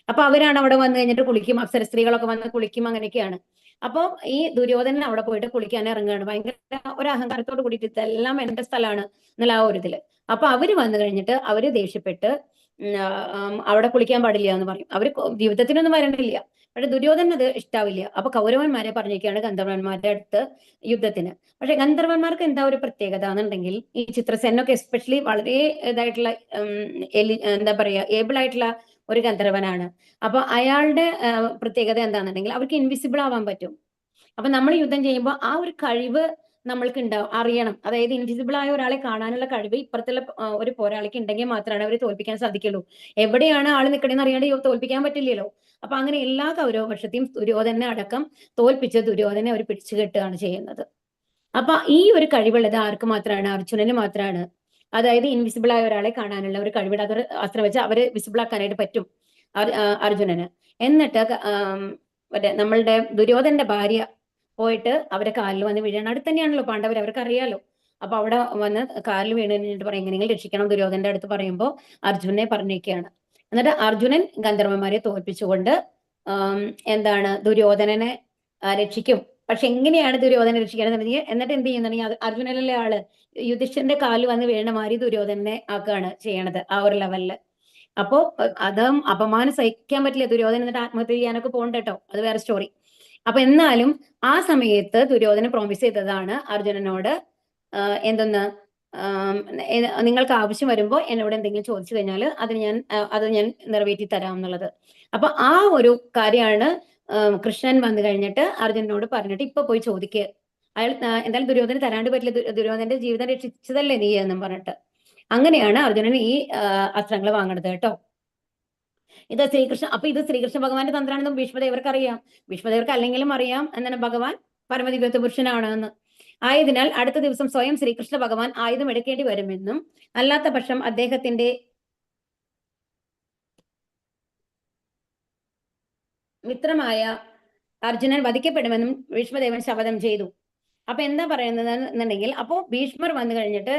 അപ്പൊ അവരാണ് അവിടെ വന്നു കഴിഞ്ഞിട്ട് കുളിക്കും, അപ്സര സ്ത്രീകളൊക്കെ വന്ന് കുളിക്കും, അങ്ങനെയൊക്കെയാണ്. അപ്പൊ ഈ ദുര്യോധനൻ അവിടെ പോയിട്ട് കുളിക്കാൻ ഇറങ്ങുകയാണ്. ഭയങ്കര ഒരു അഹങ്കാരത്തോട് കൂടിയിട്ട് ഇതെല്ലാം എന്റെ സ്ഥലമാണ് എന്നുള്ള ആ ഒരു ഇതില്. അപ്പൊ അവര് വന്നു കഴിഞ്ഞിട്ട് അവര് ദേഷ്യപ്പെട്ട് അവിടെ കുളിക്കാൻ പാടില്ല എന്ന് പറയും. അവര് ജീവിതത്തിനൊന്നും വരണില്ല. പക്ഷെ ദുര്യോധനൻ അത് ഇഷ്ടാവില്ല. അപ്പൊ കൗരവന്മാരെ പറഞ്ഞേക്കാണ് ഗന്ധർവന്മാരുടെ അടുത്ത് യുദ്ധത്തിന്. പക്ഷെ ഗന്ധർവന്മാർക്ക് എന്താ ഒരു പ്രത്യേകത എന്നുണ്ടെങ്കിൽ, ഈ ചിത്രസേനൊക്കെ എസ്പെഷ്യലി വളരെ ഇതായിട്ടുള്ള എന്താ പറയാ ഏബിൾ ആയിട്ടുള്ള ഒരു ഗന്ധർവനാണ്. അപ്പൊ അയാളുടെ പ്രത്യേകത എന്താണെന്നുണ്ടെങ്കിൽ അവർക്ക് ഇൻവിസിബിൾ ആവാൻ പറ്റും. അപ്പൊ നമ്മൾ യുദ്ധം ചെയ്യുമ്പോൾ ആ ഒരു കഴിവ് നമ്മൾക്ക് ഉണ്ടാവും, അറിയണം. അതായത് ഇൻവിസിബിൾ ആയ ഒരാളെ കാണാനുള്ള കഴിവ് ഇപ്പുറത്തുള്ള ഒരു പോരാളിക്ക് ഉണ്ടെങ്കിൽ മാത്രമാണ് അവരെ തോൽപ്പിക്കാൻ സാധിക്കുള്ളൂ. എവിടെയാണ് ആള് നിൽക്കണമെന്ന് അറിയാണ്ട് തോൽപ്പിക്കാൻ പറ്റില്ലല്ലോ. അപ്പൊ അങ്ങനെ എല്ലാ കൗരവപക്ഷത്തെയും ദുര്യോധനെ അടക്കം തോൽപ്പിച്ച് ദുര്യോധനെ അവർ പിടിച്ചു കെട്ടുകയാണ് ചെയ്യുന്നത്. അപ്പൊ ഈ ഒരു കഴിവുള്ളത് ആർക്ക് മാത്രമാണ്? അർജുനന് മാത്രമാണ്. അതായത് ഇൻവിസിബിൾ ആയ ഒരാളെ കാണാനുള്ള ഒരു കഴിവിടെ അതൊരു അസ്ത്രം വെച്ച് അവരെ വിസിബിൾ ആക്കാനായിട്ട് പറ്റും അർജുനന്. എന്നിട്ട് മറ്റേ നമ്മളുടെ ദുര്യോധനന്റെ ഭാര്യ പോയിട്ട് അവരെ കാലിൽ വന്ന് വീഴാണ്. അടുത്ത് തന്നെയാണല്ലോ പാണ്ഡവർ, അവർക്ക് അറിയാലോ. അപ്പൊ അവിടെ വന്ന് കാലിൽ വീണ് കഴിഞ്ഞിട്ട് പറയും എങ്ങനെയെങ്കിലും രക്ഷിക്കണം ദുര്യോധനന്റെ അടുത്ത് പറയുമ്പോൾ അർജുനനെ പറഞ്ഞേക്കാണ്. എന്നിട്ട് അർജുനൻ ഗന്ധർവന്മാരെ തോൽപ്പിച്ചുകൊണ്ട് എന്താണ് ദുര്യോധനനെ രക്ഷിക്കും. പക്ഷെ എങ്ങനെയാണ് ദുര്യോധനെ രക്ഷിക്കണമെന്നുണ്ടെങ്കിൽ, എന്നിട്ട് എന്ത് ചെയ്യുന്നുണ്ടെങ്കിൽ അർജുനനല്ലേ ആള് യുധിഷ്ഠിരന്റെ കാലിൽ വന്ന് വീണ മാതിരി ദുര്യോധനെ ആക്കുകയാണ് ചെയ്യണത് ആ ഒരു ലെവലില്. അപ്പോ അതും അപമാനം സഹിക്കാൻ പറ്റില്ല. ദുര്യോധനൻ എന്നിട്ട് ആത്മഹത്യ ചെയ്യാനൊക്കെ പോകണ്ട കേട്ടോ, അത് വേറെ സ്റ്റോറി. അപ്പൊ എന്നാലും ആ സമയത്ത് ദുര്യോധനൻ പ്രോമിസ് ചെയ്തതാണ് അർജുനനോട്, എന്തെന്ന് നിങ്ങൾക്ക് ആവശ്യം വരുമ്പോൾ എന്നോട് എന്തെങ്കിലും ചോദിച്ചു കഴിഞ്ഞാൽ അത് ഞാൻ നിറവേറ്റി തരാം എന്നുള്ളത്. അപ്പൊ ആ ഒരു കാര്യമാണ് കൃഷ്ണൻ വന്നു കഴിഞ്ഞിട്ട് അർജുനനോട് പറഞ്ഞിട്ട് ഇപ്പൊ പോയി ചോദിക്കുക. അയാൾ എന്തായാലും ദുര്യോധന തരാണ്ട് പറ്റില്ല, ദുര്യോധനന്റെ ജീവിതം രക്ഷിച്ചതല്ലേ നീ എന്നും പറഞ്ഞിട്ട്. അങ്ങനെയാണ് അർജുനൻ ഈ അസ്ത്രങ്ങൾ വാങ്ങണത് കേട്ടോ. ഇത് ശ്രീകൃഷ്ണ ഭഗവാന്റെ തന്ത്രമാണെന്നും ഭീഷ്മദേവർക്ക് അറിയാം. ഭീഷ്മദേവർക്ക് അല്ലെങ്കിലും അറിയാം എന്താണ് ഭഗവാൻ പരമദിവ്യത്വ പുരുഷനാണെന്ന്. ആയതിനാൽ അടുത്ത ദിവസം സ്വയം ശ്രീകൃഷ്ണ ഭഗവാൻ ആയുധം എടുക്കേണ്ടി വരുമെന്നും അല്ലാത്ത പക്ഷം അദ്ദേഹത്തിന്റെ മിത്രമായ അർജുനൻ വധിക്കപ്പെടുമെന്നും ഭീഷ്മദേവൻ ശപഥം ചെയ്തു. അപ്പൊ എന്താ പറയുന്നത് എന്നുണ്ടെങ്കിൽ, അപ്പോ ഭീഷ്മർ വന്നു കഴിഞ്ഞിട്ട്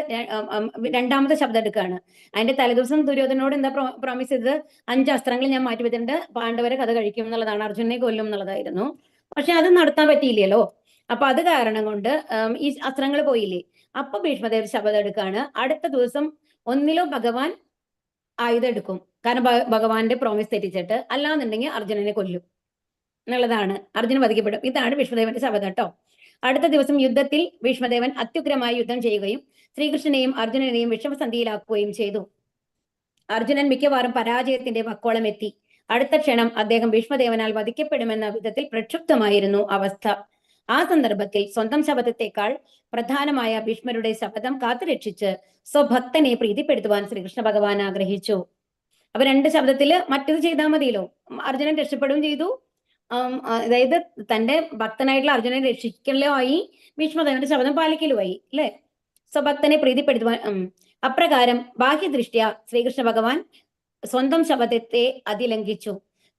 രണ്ടാമത്തെ ശബ്ദം എടുക്കുകയാണ്. അതിന്റെ തലേദിവസം ദുര്യോധനോട് എന്താ പ്രോമിസ് ചെയ്തത്? 5 അസ്ത്രങ്ങൾ ഞാൻ മാറ്റി വെച്ചിട്ടുണ്ട്, പാണ്ഡവരെ കഥ കഴിക്കും എന്നുള്ളതാണ്, അർജുനനെ കൊല്ലും എന്നുള്ളതായിരുന്നു. പക്ഷെ അത് നടത്താൻ പറ്റിയില്ലല്ലോ. അപ്പൊ അത് കാരണം കൊണ്ട് ഈ അസ്ത്രങ്ങൾ പോയില്ലേ. അപ്പൊ ഭീഷ്മദേവർ ശപഥം എടുക്കുകയാണ്, അടുത്ത ദിവസം ഒന്നിലോ ഭഗവാൻ ആയുധം എടുക്കും, കാരണം ഭഗവാന്റെ പ്രോമിസ് തെറ്റിച്ചിട്ട്, അല്ലാന്നുണ്ടെങ്കിൽ അർജുനനെ കൊല്ലും എന്നുള്ളതാണ്. അർജുനൻ വധിക്കപ്പെടും. ഇതാണ് ഭീഷ്മദേവന്റെ ശപഥം കേട്ടോ. അടുത്ത ദിവസം യുദ്ധത്തിൽ ഭീഷ്മദേവൻ അത്യുഗ്രമായി യുദ്ധം ചെയ്യുകയും ശ്രീകൃഷ്ണനെയും അർജുനനെയും വിഷമസന്ധിയിലാക്കുകയും ചെയ്തു. അർജുനൻ മിക്കവാറും പരാജയത്തിന്റെ വക്കോളം എത്തി. അടുത്ത ക്ഷണം അദ്ദേഹം ഭീഷ്മദേവനാൽ വധിക്കപ്പെടുമെന്ന വിധത്തിൽ പ്രക്ഷുബ്ധമായിരുന്നു അവസ്ഥ. ആ സന്ദർഭത്തിൽ സ്വന്തം ശപഥത്തെക്കാൾ പ്രധാനമായ ഭീഷ്മരുടെ ശപഥം കാത്തുരക്ഷിച്ച് സ്വഭക്തനെ പ്രീതിപ്പെടുത്തുവാൻ ശ്രീകൃഷ്ണ ഭഗവാൻ ആഗ്രഹിച്ചു. അപ്പൊ 2 ശബ്ദത്തില് മറ്റത് ചെയ്താൽ മതിയല്ലോ. അർജുനൻ രക്ഷപ്പെടുകയും ചെയ്തു, അതായത് തന്റെ ഭക്തനായിട്ടുള്ള അർജുനനെ രക്ഷിക്കലുമായി ഭീഷ്മദേവന്റെ ശബ്ദം പാലിക്കലുമായി, അല്ലെ? സ്വഭക്തനെ പ്രീതിപ്പെടുത്തുവാൻ. അപ്രകാരം ബാഹ്യദൃഷ്ട്യ ശ്രീകൃഷ്ണ ഭഗവാൻ സ്വന്തം ശപഥത്തെ അതിലംഘിച്ചു.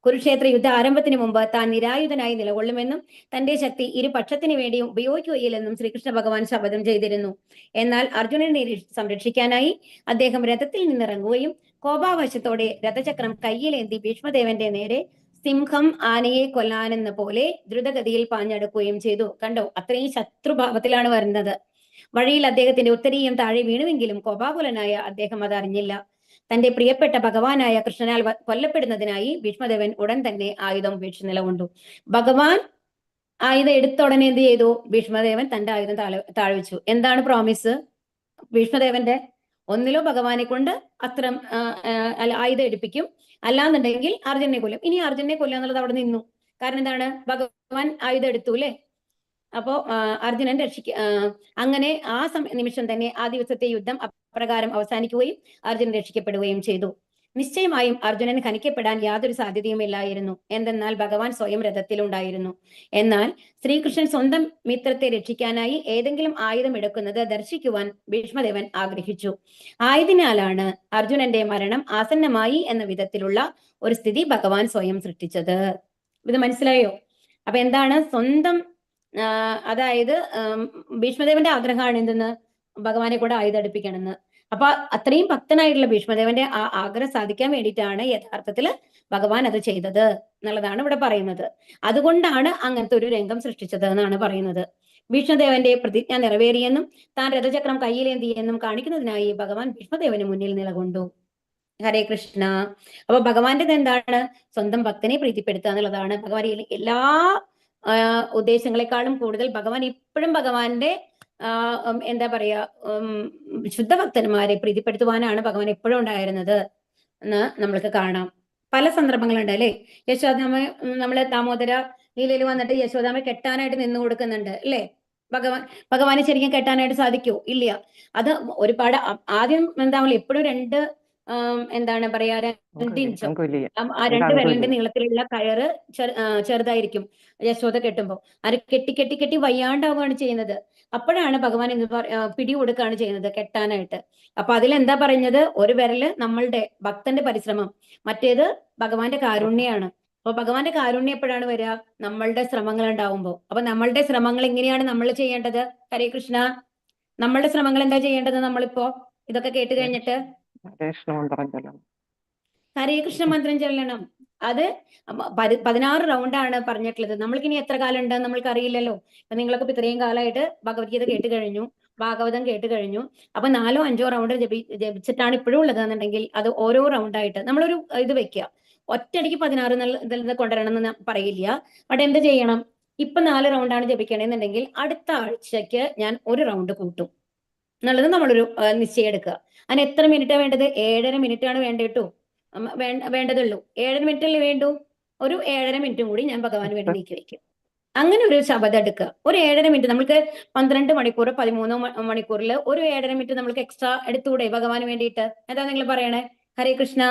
കുരുക്ഷേത്ര യുദ്ധ ആരംഭത്തിന് മുമ്പ് താൻ നിരായുധനായി നിലകൊള്ളുമെന്നും തന്റെ ശക്തി ഇരുപക്ഷത്തിനു വേണ്ടിയും ഉപയോഗിക്കുകയില്ലെന്നും ശ്രീകൃഷ്ണ ഭഗവാൻ ശപഥം ചെയ്തിരുന്നു. എന്നാൽ അർജുനനെ സംരക്ഷിക്കാനായി അദ്ദേഹം രഥത്തിൽ നിന്നിറങ്ങുകയും കോപാവശത്തോടെ രഥചക്രം കയ്യിലേന്തി ഭീഷ്മദേവന്റെ നേരെ സിംഹം ആനയെ കൊല്ലാനെന്ന പോലെ ദ്രുതഗതിയിൽ പാഞ്ഞെടുക്കുകയും ചെയ്തു. കണ്ടോ, അത്രയും ശത്രുഭാവത്തിലാണ് വരുന്നത്. വഴിയിൽ അദ്ദേഹത്തിന്റെ ഉത്തരീയം താഴെ വീണുവെങ്കിലും കോപാകുലനായ അദ്ദേഹം അത് അറിഞ്ഞില്ല. തന്റെ പ്രിയപ്പെട്ട ഭഗവാനായ കൃഷ്ണനാൽ കൊല്ലപ്പെടുന്നതിനായി ഭീഷ്മദേവൻ ഉടൻ തന്നെ ആയുധം ഉപേക്ഷിച്ച് നിലകൊണ്ടു. ഭഗവാൻ ആയുധം എടുത്ത ഉടനെ എന്ത് ചെയ്തു? ഭീഷ്മദേവൻ തന്റെ ആയുധം താഴ്വച്ചു. എന്താണ് പ്രോമിസ്? ഭീഷ്മദേവന്റെ ഒന്നിലോ ഭഗവാനെ കൊണ്ട് അസ്ത്രം ആയുധം എടുപ്പിക്കും, അല്ലാന്നുണ്ടെങ്കിൽ അർജുനെ കൊല്ലും. ഇനി അർജുനെ കൊല്ലുക എന്നുള്ളത് അവിടെ നിന്നു. കാരണം എന്താണ്? ഭഗവാൻ ആയുധം എടുത്തു അല്ലെ. അപ്പോ അർജുനൻ അങ്ങനെ ആ നിമിഷം തന്നെ ആ ദിവസത്തെ യുദ്ധം അപ്രകാരം അവസാനിക്കുകയും അർജുനൻ രക്ഷിക്കപ്പെടുകയും ചെയ്തു. നിശ്ചയമായും അർജുനൻ ഹനിക്കപ്പെടാൻ യാതൊരു സാധ്യതയുമില്ലായിരുന്നു. എന്തെന്നാൽ ഭഗവാൻ സ്വയം രഥത്തിലുണ്ടായിരുന്നു. എന്നാൽ ശ്രീകൃഷ്ണൻ സ്വന്തം മിത്രത്തെ രക്ഷിക്കാനായി ഏതെങ്കിലും ആയുധം എടുക്കുന്നത് ദർശിക്കുവാൻ ഭീഷ്മദേവൻ ആഗ്രഹിച്ചു. ആയതിനാലാണ് അർജുനന്റെ മരണം ആസന്നമായി എന്ന വിധത്തിലുള്ള ഒരു സ്ഥിതി ഭഗവാൻ സ്വയം സൃഷ്ടിച്ചത്. ഇത് മനസ്സിലായോ? അപ്പൊ എന്താണ്? സ്വന്തം അതായത് ഭീഷ്മദേവന്റെ ആഗ്രഹമാണ് എന്തെന്ന്? ഭഗവാനെ കൂടെ ആയുധം എടുപ്പിക്കണമെന്ന്. അപ്പൊ അത്രയും ഭക്തനായിട്ടുള്ള ഭീഷ്മദേവന്റെ ആ ആഗ്രഹം സാധിക്കാൻ വേണ്ടിയിട്ടാണ് യഥാർത്ഥത്തിൽ ഭഗവാൻ അത് ചെയ്തത് എന്നുള്ളതാണ് ഇവിടെ പറയുന്നത്. അതുകൊണ്ടാണ് അങ്ങനത്തെ ഒരു രംഗം സൃഷ്ടിച്ചത് എന്നാണ് പറയുന്നത്. ഭീഷ്മദേവന്റെ പ്രതിജ്ഞ നിറവേറിയെന്നും താൻ രഥചക്രം കയ്യിലേന്തിയെന്നും കാണിക്കുന്നതിനായി ഭഗവാൻ ഭീഷ്മദേവന് മുന്നിൽ നിലകൊണ്ടു. ഹരേ കൃഷ്ണ. അപ്പൊ ഭഗവാന്റേത് എന്താണ്? സ്വന്തം ഭക്തനെ പ്രീതിപ്പെടുത്തുക എന്നുള്ളതാണ്. ഭഗവാൻ എല്ലാ ഉദ്ദേശങ്ങളെക്കാളും കൂടുതൽ ഭഗവാൻ ഇപ്പോഴും ഭഗവാന്റെ എന്താ പറയാ ശുദ്ധഭക്തന്മാരെ പ്രീതിപ്പെടുത്തുവാനാണ് ഭഗവാൻ എപ്പോഴും ഉണ്ടായിരുന്നത് എന്ന് നമ്മൾക്ക് കാണാം. പല സന്ദർഭങ്ങളുണ്ട് അല്ലെ? യശോദാമ നമ്മള് ദാമോദര ലീലയിൽ വന്നിട്ട് യശോദാമ കെട്ടാനായിട്ട് നിന്ന് കൊടുക്കുന്നുണ്ട് അല്ലേ? ഭഗവാന് ശരിക്കും കെട്ടാനായിട്ട് സാധിക്കോ? ഇല്ല. അത് ഒരുപാട് ആദ്യം എന്താ എപ്പോഴും രണ്ട് എന്താണ് പറയാ 2 ഇഞ്ചോ ആ 2 വിരലിന്റെ നീളത്തിലുള്ള കയറ് ചെറുതായിരിക്കും യശോദ കെട്ടുമ്പോ. അത് കെട്ടി കെട്ടി കെട്ടി വയ്യാണ്ടാവുകയാണ് ചെയ്യുന്നത്. അപ്പോഴാണ് ഭഗവാൻ എന്ന് പിടി കൊടുക്കുകയാണ് ചെയ്യുന്നത് കെട്ടാനായിട്ട്. അപ്പൊ അതിലെന്താ പറഞ്ഞത്? ഒരു വിരല് നമ്മളുടെ ഭക്തന്റെ പരിശ്രമം, മറ്റേത് ഭഗവാന്റെ കാരുണ്യാണ്. അപ്പൊ ഭഗവാന്റെ കാരുണ്യം എപ്പോഴാണ് വരിക? നമ്മളുടെ ശ്രമങ്ങൾ ഉണ്ടാവുമ്പോ. അപ്പൊ നമ്മളുടെ ശ്രമങ്ങൾ എങ്ങനെയാണ് നമ്മൾ ചെയ്യേണ്ടത്? ഹരേ കൃഷ്ണ. നമ്മളുടെ ശ്രമങ്ങൾ എന്താ ചെയ്യേണ്ടത്? നമ്മളിപ്പോ ഇതൊക്കെ കേട്ട് കഴിഞ്ഞിട്ട് ഹരേ കൃഷ്ണ മന്ത്രം ചൊല്ലണം. അത് 16 റൗണ്ടാണ് പറഞ്ഞിട്ടുള്ളത്. നമ്മൾക്കിനി എത്ര കാലം ഉണ്ട് നമ്മൾക്ക് അറിയില്ലല്ലോ. അപ്പൊ നിങ്ങളൊക്കെ ഇത്രയും കാലമായിട്ട് ഭഗവത്ഗീത കേട്ട് കഴിഞ്ഞു, ഭാഗവതം കേട്ട് കഴിഞ്ഞു. അപ്പൊ 4ഓ 5ഓ റൗണ്ട് ജപിച്ചിട്ടാണ് ഇപ്പോഴും ഉള്ളതെന്നുണ്ടെങ്കിൽ അത് ഓരോ റൗണ്ടായിട്ട് നമ്മളൊരു ഇത് വെക്കുക. ഒറ്റയടിക്ക് 16 കൊണ്ടുവരണം എന്ന് പറയില്ല. അവിടെ എന്ത് ചെയ്യണം? ഇപ്പൊ 4 റൗണ്ടാണ് ജപിക്കണമെന്നുണ്ടെങ്കിൽ അടുത്ത ആഴ്ചക്ക് ഞാൻ 1 റൗണ്ട് കൂട്ടും എന്നുള്ളത് നമ്മളൊരു നിശ്ചയം എടുക്കുക. അതിന് എത്ര മിനിറ്റാണ് വേണ്ടത്? 7.5 മിനിറ്റാണ് വേണ്ടേട്ടോ. വേണ്ടതുള്ളൂ. 7.5 മിനിറ്റല്ലേ വേണ്ടൂ? ഒരു 7.5 മിനിറ്റും കൂടി ഞാൻ ഭഗവാന് വേണ്ടി നീക്കി വെക്കും. അങ്ങനെ ഒരു ശബദം എടുക്കുക. ഒരു 7.5 മിനിറ്റ്. നമുക്ക് 12 മണിക്കൂർ 13 മണിക്കൂറിൽ ഒരു 7.5 മിനിറ്റ് നമ്മൾക്ക് എക്സ്ട്രാ എടുത്തുകൂടെ ഭഗവാന് വേണ്ടിയിട്ട്? എന്താ നിങ്ങൾ പറയണേ? ഹരേ കൃഷ്ണ.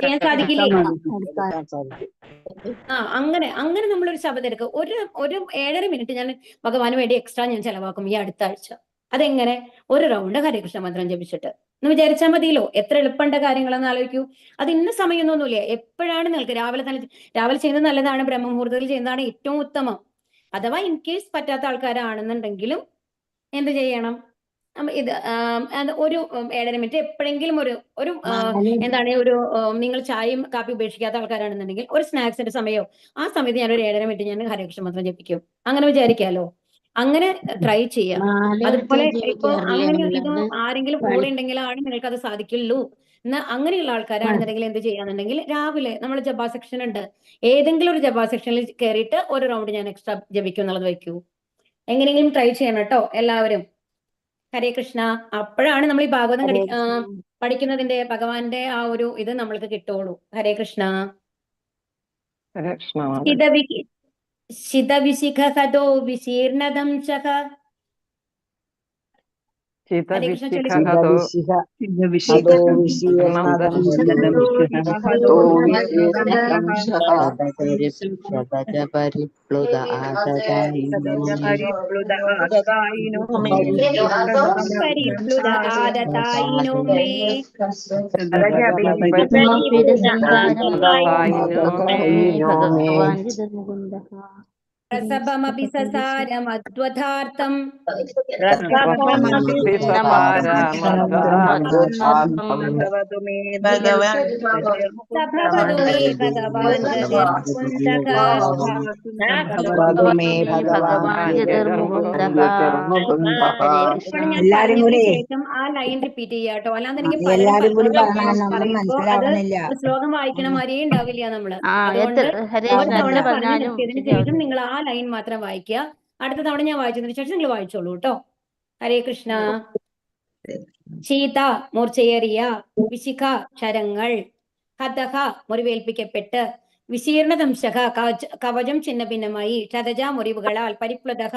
ചെയ്യാൻ സാധിക്കില്ലേ? അങ്ങനെ നമ്മളൊരു ശബദം എടുക്കുക. ഒരു 7.5 മിനിറ്റ് ഞാൻ ഭഗവാന് വേണ്ടി എക്സ്ട്രാ ഞാൻ ചെലവാക്കും ഈ അടുത്ത ആഴ്ച. അതെങ്ങനെ? ഒരു റൗണ്ട് ഹരേകൃഷ്ണ മന്ത്രം ജപിച്ചിട്ട് എന്ന് വിചാരിച്ചാൽ മതിയല്ലോ. എത്ര എളുപ്പമുണ്ട് കാര്യങ്ങളെന്ന് ആലോചിക്കൂ. അത് ഇന്ന സമയമൊന്നുമില്ല. എപ്പോഴാണ് നിങ്ങൾക്ക് രാവിലെ ചെയ്യുന്നത് നല്ലതാണ്. ബ്രഹ്മമുഹൂർത്തത്തിൽ ചെയ്യുന്നതാണ് ഏറ്റവും ഉത്തമം. അഥവാ ഇൻ കേസ് പറ്റാത്ത ആൾക്കാരാണെന്നുണ്ടെങ്കിലും എന്ത് ചെയ്യണം? ഇത് ഒരു 7.5 മിനിറ്റ് എപ്പോഴെങ്കിലും ഒരു എന്താണ് നിങ്ങൾ ചായയും കാപ്പി ഉപേക്ഷിക്കാത്ത ആൾക്കാരാണെന്നുണ്ടെങ്കിൽ ഒരു സ്നാക്സിന്റെ സമയമോ ആ സമയത്ത് ഞാൻ ഒരു 7.5 മിനിറ്റ് ഞാൻ ഹരേകൃഷ്ണ മന്ത്രം ജപിക്കും. അങ്ങനെ വിചാരിക്കാലോ. അങ്ങനെ ട്രൈ ചെയ്യാം. അതുപോലെ ഇപ്പൊ അങ്ങനെ ഇത് ആരെങ്കിലും കൂടെ ഉണ്ടെങ്കിലാണ് നിങ്ങൾക്ക് അത് സാധിക്കുള്ളൂ എന്ന് അങ്ങനെയുള്ള ആൾക്കാരാണെന്നുണ്ടെങ്കിൽ എന്ത് ചെയ്യാന്നുണ്ടെങ്കിൽ രാവിലെ നമ്മൾ ജപാ സെക്ഷൻ ഉണ്ട്. ഏതെങ്കിലും ഒരു ജപാ സെക്ഷനിൽ കയറിയിട്ട് ഒരു റൗണ്ട് ഞാൻ എക്സ്ട്രാ ജപിക്കും എന്നുള്ളത് വെക്കൂ. എങ്ങനെയെങ്കിലും ട്രൈ ചെയ്യണം കേട്ടോ എല്ലാവരും. ഹരേ കൃഷ്ണ. അപ്പോഴാണ് നമ്മൾ ഈ ഭാഗവതം പഠിക്കുന്നതിന്റെ ഭഗവാന്റെ ആ ഒരു ഇത് നമ്മൾക്ക് കിട്ടുള്ളൂ. ഹരേ കൃഷ്ണ. ശിതവിശിഖതോ വിശീർണദംശഃ. ഹരേ കൃഷ്ണ പ്രസഭമപി സസാരമദ്വഥാർത്ഥം സഭവതു മേ ഭഗവാൻ ശേഷം ആ ലൈൻ റിപ്പീറ്റ് ചെയ്യാട്ടോ. അല്ലാതെ എനിക്ക് പറയുമ്പോ അത് ശ്ലോകം വായിക്കണ മാതിരിയേ ഉണ്ടാവില്ല നമ്മള്. അതുകൊണ്ട് ഒരു തവണ പറഞ്ഞു നിർത്തിയതിനു ശേഷം നിങ്ങൾ ആ ലൈൻ മാത്രം വായിക്കുക. അടുത്ത തവണ ഞാൻ വായിച്ചതിന് ശേഷം നിങ്ങൾ വായിച്ചോളൂ കേട്ടോ. ഹരേ കൃഷ്ണ. ശീത മൂർച്ചയേറിയ, വിശിഖ ശരങ്ങൾ, ഹതഹ മുറിവേൽപ്പിക്കപ്പെട്ട്, വിശീർണദംശക കവചം ചിന്ന ഭിന്നമായി, ക്ഷതജ മുറിവുകളാൽ, പരിപ്ലുതഹ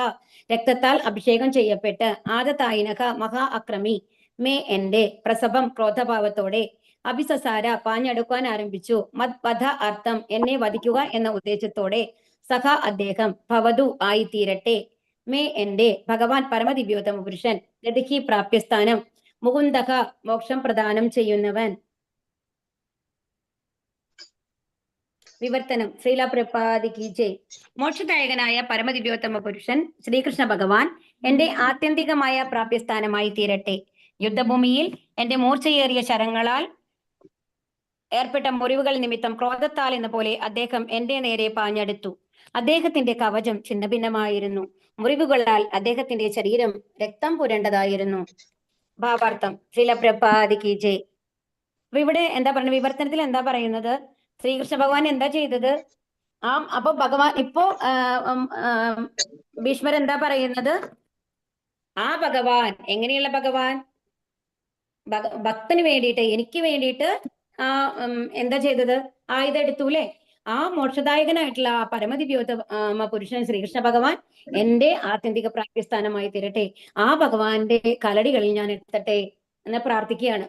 രക്തത്താൽ അഭിഷേകം ചെയ്യപ്പെട്ട്, ആദതായിനക മഹാ അക്രമി, മേ എന്റെ പ്രസവം ക്രോധഭാവത്തോടെ, അഭിസസാര പാഞ്ഞടുക്കാൻ ആരംഭിച്ചു, മദ്വധ അർത്ഥം എന്നെ വധിക്കുക എന്ന ഉദ്ദേശത്തോടെ, സഹ അദ്ദേഹം ഭവതു ആയിത്തീരട്ടെ, മേ എന്റെ ഭഗവാൻ പരമദിവ്യോത്തമ പുരുഷൻ, ഗതിഹി പ്രാപ്യസ്ഥാനം, മുകുന്ദക മോക്ഷം പ്രദാനം ചെയ്യുന്നവൻ. വിവർത്തനം. ശ്രീല പ്രപാദിക്ക് ജയ്. മോക്ഷദായകനായ പരമദിവ്യോത്തമ പുരുഷൻ ശ്രീകൃഷ്ണ ഭഗവാൻ എന്റെ ആത്യന്തികമായ പ്രാപ്യസ്ഥാനമായി തീരട്ടെ. യുദ്ധഭൂമിയിൽ എന്റെ മൂർച്ചയേറിയ ശരങ്ങളാൽ ഏർപ്പെട്ട മുറിവുകൾ നിമിത്തം ക്രോധത്താൽ എന്ന പോലെ അദ്ദേഹം എന്റെ നേരെ പാഞ്ഞെടുത്തു. അദ്ദേഹത്തിന്റെ കവചം ഛിന്നഭിന്നമായിരുന്നു. മുറിവുകളാൽ അദ്ദേഹത്തിന്റെ ശരീരം രക്തം പുരണ്ടതായിരുന്നു. ഭാവാർത്ഥം ശിലപ്രഭാതിക്ക് ജയ്. അപ്പൊ ഇവിടെ എന്താ പറയുന്നത്, വിവർത്തനത്തിൽ എന്താ പറയുന്നത്, ശ്രീകൃഷ്ണ ഭഗവാൻ എന്താ ചെയ്തത്? അപ്പൊ ഭഗവാൻ ഇപ്പോ ഭീഷ്മർ എന്താ പറയുന്നത്? ആ ഭഗവാൻ എങ്ങനെയുള്ള ഭഗവാൻ? ഭക്തന് വേണ്ടിയിട്ട്, എനിക്ക് വേണ്ടിയിട്ട് എന്താ ചെയ്തത്? ആയുധം എടുത്തു അല്ലെ? ആ മോക്ഷദായകനായിട്ടുള്ള ആ പരമദിവ്യോത്തമ പുരുഷൻ ശ്രീകൃഷ്ണ ഭഗവാൻ എന്റെ ആത്യന്തിക പ്രാപ്യസ്ഥാനമായി തീരട്ടെ. ആ ഭഗവാന്റെ കലടികളിൽ ഞാൻ എത്തട്ടെ എന്ന് പ്രാർത്ഥിക്കുകയാണ്.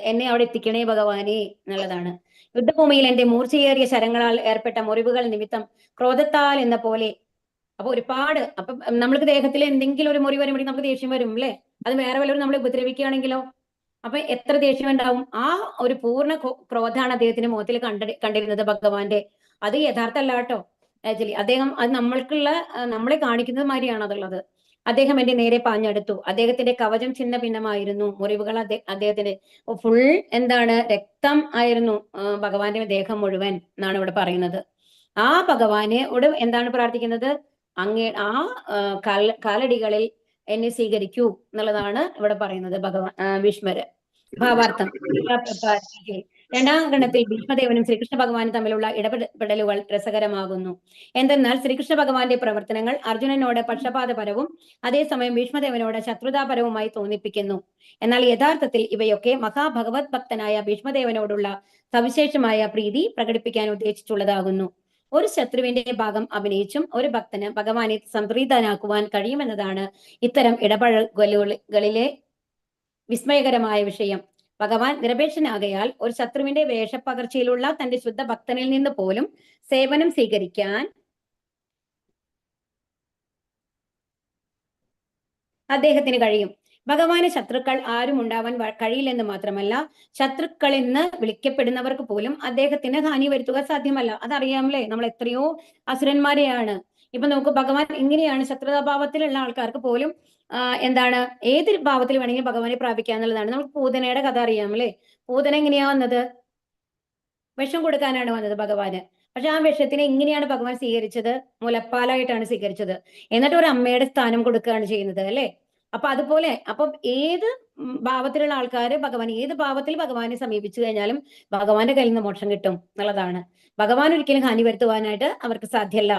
എന്നെ അവിടെ എത്തിക്കണേ ഭഗവാനെ എന്നുള്ളതാണ്. യുദ്ധഭൂമിയിൽ എന്റെ മൂർച്ചയേറിയ ശരങ്ങളാൽ ഏർപ്പെട്ട മുറിവുകൾ നിമിത്തം ക്രോധത്താൽ എന്ന പോലെ. അപ്പൊ ഒരുപാട് നമ്മൾക്ക് ദേഹത്തിൽ എന്തെങ്കിലും ഒരു മുറിവ് വരുമ്പോഴേക്കും നമുക്ക് ദേഷ്യം വരും അല്ലെ? അത് വേറെ വല്ലവരും നമ്മളെ ഉപദ്രവിക്കുകയാണെങ്കിലോ അപ്പൊ എത്ര ദേഷ്യം ഉണ്ടാവും? ആ ഒരു പൂർണ്ണ ക്രോധാണ് അദ്ദേഹത്തിന്റെ മുഖത്തിൽ കണ്ടിരുന്നത് ഭഗവാന്റെ. അത് യഥാർത്ഥ അല്ല കേട്ടോ. ആക്ച്വലി അദ്ദേഹം അത് നമ്മളെ കാണിക്കുന്നത് മാതിരിയാണ് അതുള്ളത്. അദ്ദേഹം എന്റെ നേരെ പാഞ്ഞെടുത്തു. അദ്ദേഹത്തിന്റെ കവചം ഛിന്ന ഭിന്നമായിരുന്നു. മുറിവുകൾ അദ്ദേഹത്തിന്റെ ഫുൾ എന്താണ്, രക്തം ആയിരുന്നു ഭഗവാന്റെ ദേഹം മുഴുവൻ എന്നാണ് ഇവിടെ പറയുന്നത്. ആ ഭഗവാനോട് എന്താണ് പ്രാർത്ഥിക്കുന്നത്? കാലടികളിൽ എന്നെ സ്വീകരിക്കൂ എന്നുള്ളതാണ് ഇവിടെ പറയുന്നത് ഭീഷ്മര്. ഭാവാർത്ഥം രണ്ടാം ഗണത്തിൽ ഭീഷ്മദേവനും ശ്രീകൃഷ്ണ ഭഗവാനും തമ്മിലുള്ള ഇടപെടലുകൾ രസകരമാകുന്നു. എന്തെന്നാൽ ശ്രീകൃഷ്ണ ഭഗവാന്റെ പ്രവർത്തനങ്ങൾ അർജുനനോട് പക്ഷപാതപരവും അതേസമയം ഭീഷ്മദേവനോട് ശത്രുതാപരവുമായി തോന്നിപ്പിക്കുന്നു. എന്നാൽ യഥാർത്ഥത്തിൽ ഇവയൊക്കെ മഹാഭഗവത് ഭക്തനായ ഭീഷ്മദേവനോടുള്ള സവിശേഷമായ പ്രീതി പ്രകടിപ്പിക്കാൻ ഉദ്ദേശിച്ചുള്ളതാകുന്നു. ഒരു ശത്രുവിന്റെ ഭാഗം അഭിനയിച്ചും ഒരു ഭക്തന് ഭഗവാനെ സംപ്രീതനാക്കുവാൻ കഴിയുമെന്നതാണ് ഇത്തരം ഇടപഴകലുകളിലെ വിസ്മയകരമായ വിഷയം. ഭഗവാൻ നിരപേക്ഷനാകയാൽ ഒരു ശത്രുവിന്റെ വേഷപ്പകർച്ചയിലുള്ള തന്റെ ശുദ്ധ ഭക്തനിൽ നിന്ന് പോലും സേവനം സ്വീകരിക്കാൻ അദ്ദേഹത്തിന് കഴിയും. ഭഗവാന് ശത്രുക്കൾ ആരും ഉണ്ടാവാൻ കഴിയില്ലെന്ന് മാത്രമല്ല, ശത്രുക്കളെന്ന് വിളിക്കപ്പെടുന്നവർക്ക് പോലും അദ്ദേഹത്തിന് ഹാനി വരുത്തുക സാധ്യമല്ല. അതറിയാമല്ലേ? നമ്മൾ എത്രയോ അസുരന്മാരെയാണ്. ഇപ്പൊ നമുക്ക് ഭഗവാൻ ഇങ്ങനെയാണ്, ശത്രുതാഭാവത്തിലുള്ള ആൾക്കാർക്ക് പോലും എന്താണ്, ഏത് ഭാവത്തിൽ വേണമെങ്കിലും ഭഗവാനെ പ്രാപിക്കുക എന്നുള്ളതാണ്. നമുക്ക് പൂതനയുടെ കഥ അറിയാം അല്ലെ? പൂതന എങ്ങനെയാ വന്നത്? വിഷം കൊടുക്കാനാണ് വന്നത് ഭഗവാന്. പക്ഷെ ആ വിഷത്തിനെ എങ്ങനെയാണ് ഭഗവാൻ സ്വീകരിച്ചത്? മുലപ്പാലായിട്ടാണ് സ്വീകരിച്ചത്. എന്നിട്ട് ഒരു അമ്മയുടെ സ്ഥാനം കൊടുക്കുകയാണ് ചെയ്യുന്നത് അല്ലെ? അപ്പൊ അതുപോലെ ഏത് ഭാവത്തിലുള്ള ആൾക്കാര് ഏത് ഭാവത്തിൽ ഭഗവാനെ സമീപിച്ചു കഴിഞ്ഞാലും ഭഗവാന്റെ കയ്യിൽ നിന്ന് മോക്ഷം കിട്ടും എന്നുള്ളതാണ്. ഭഗവാൻ ഒരിക്കലും ഹാനി വരുത്തുവാനായിട്ട് അവർക്ക് സാധ്യമല്ല.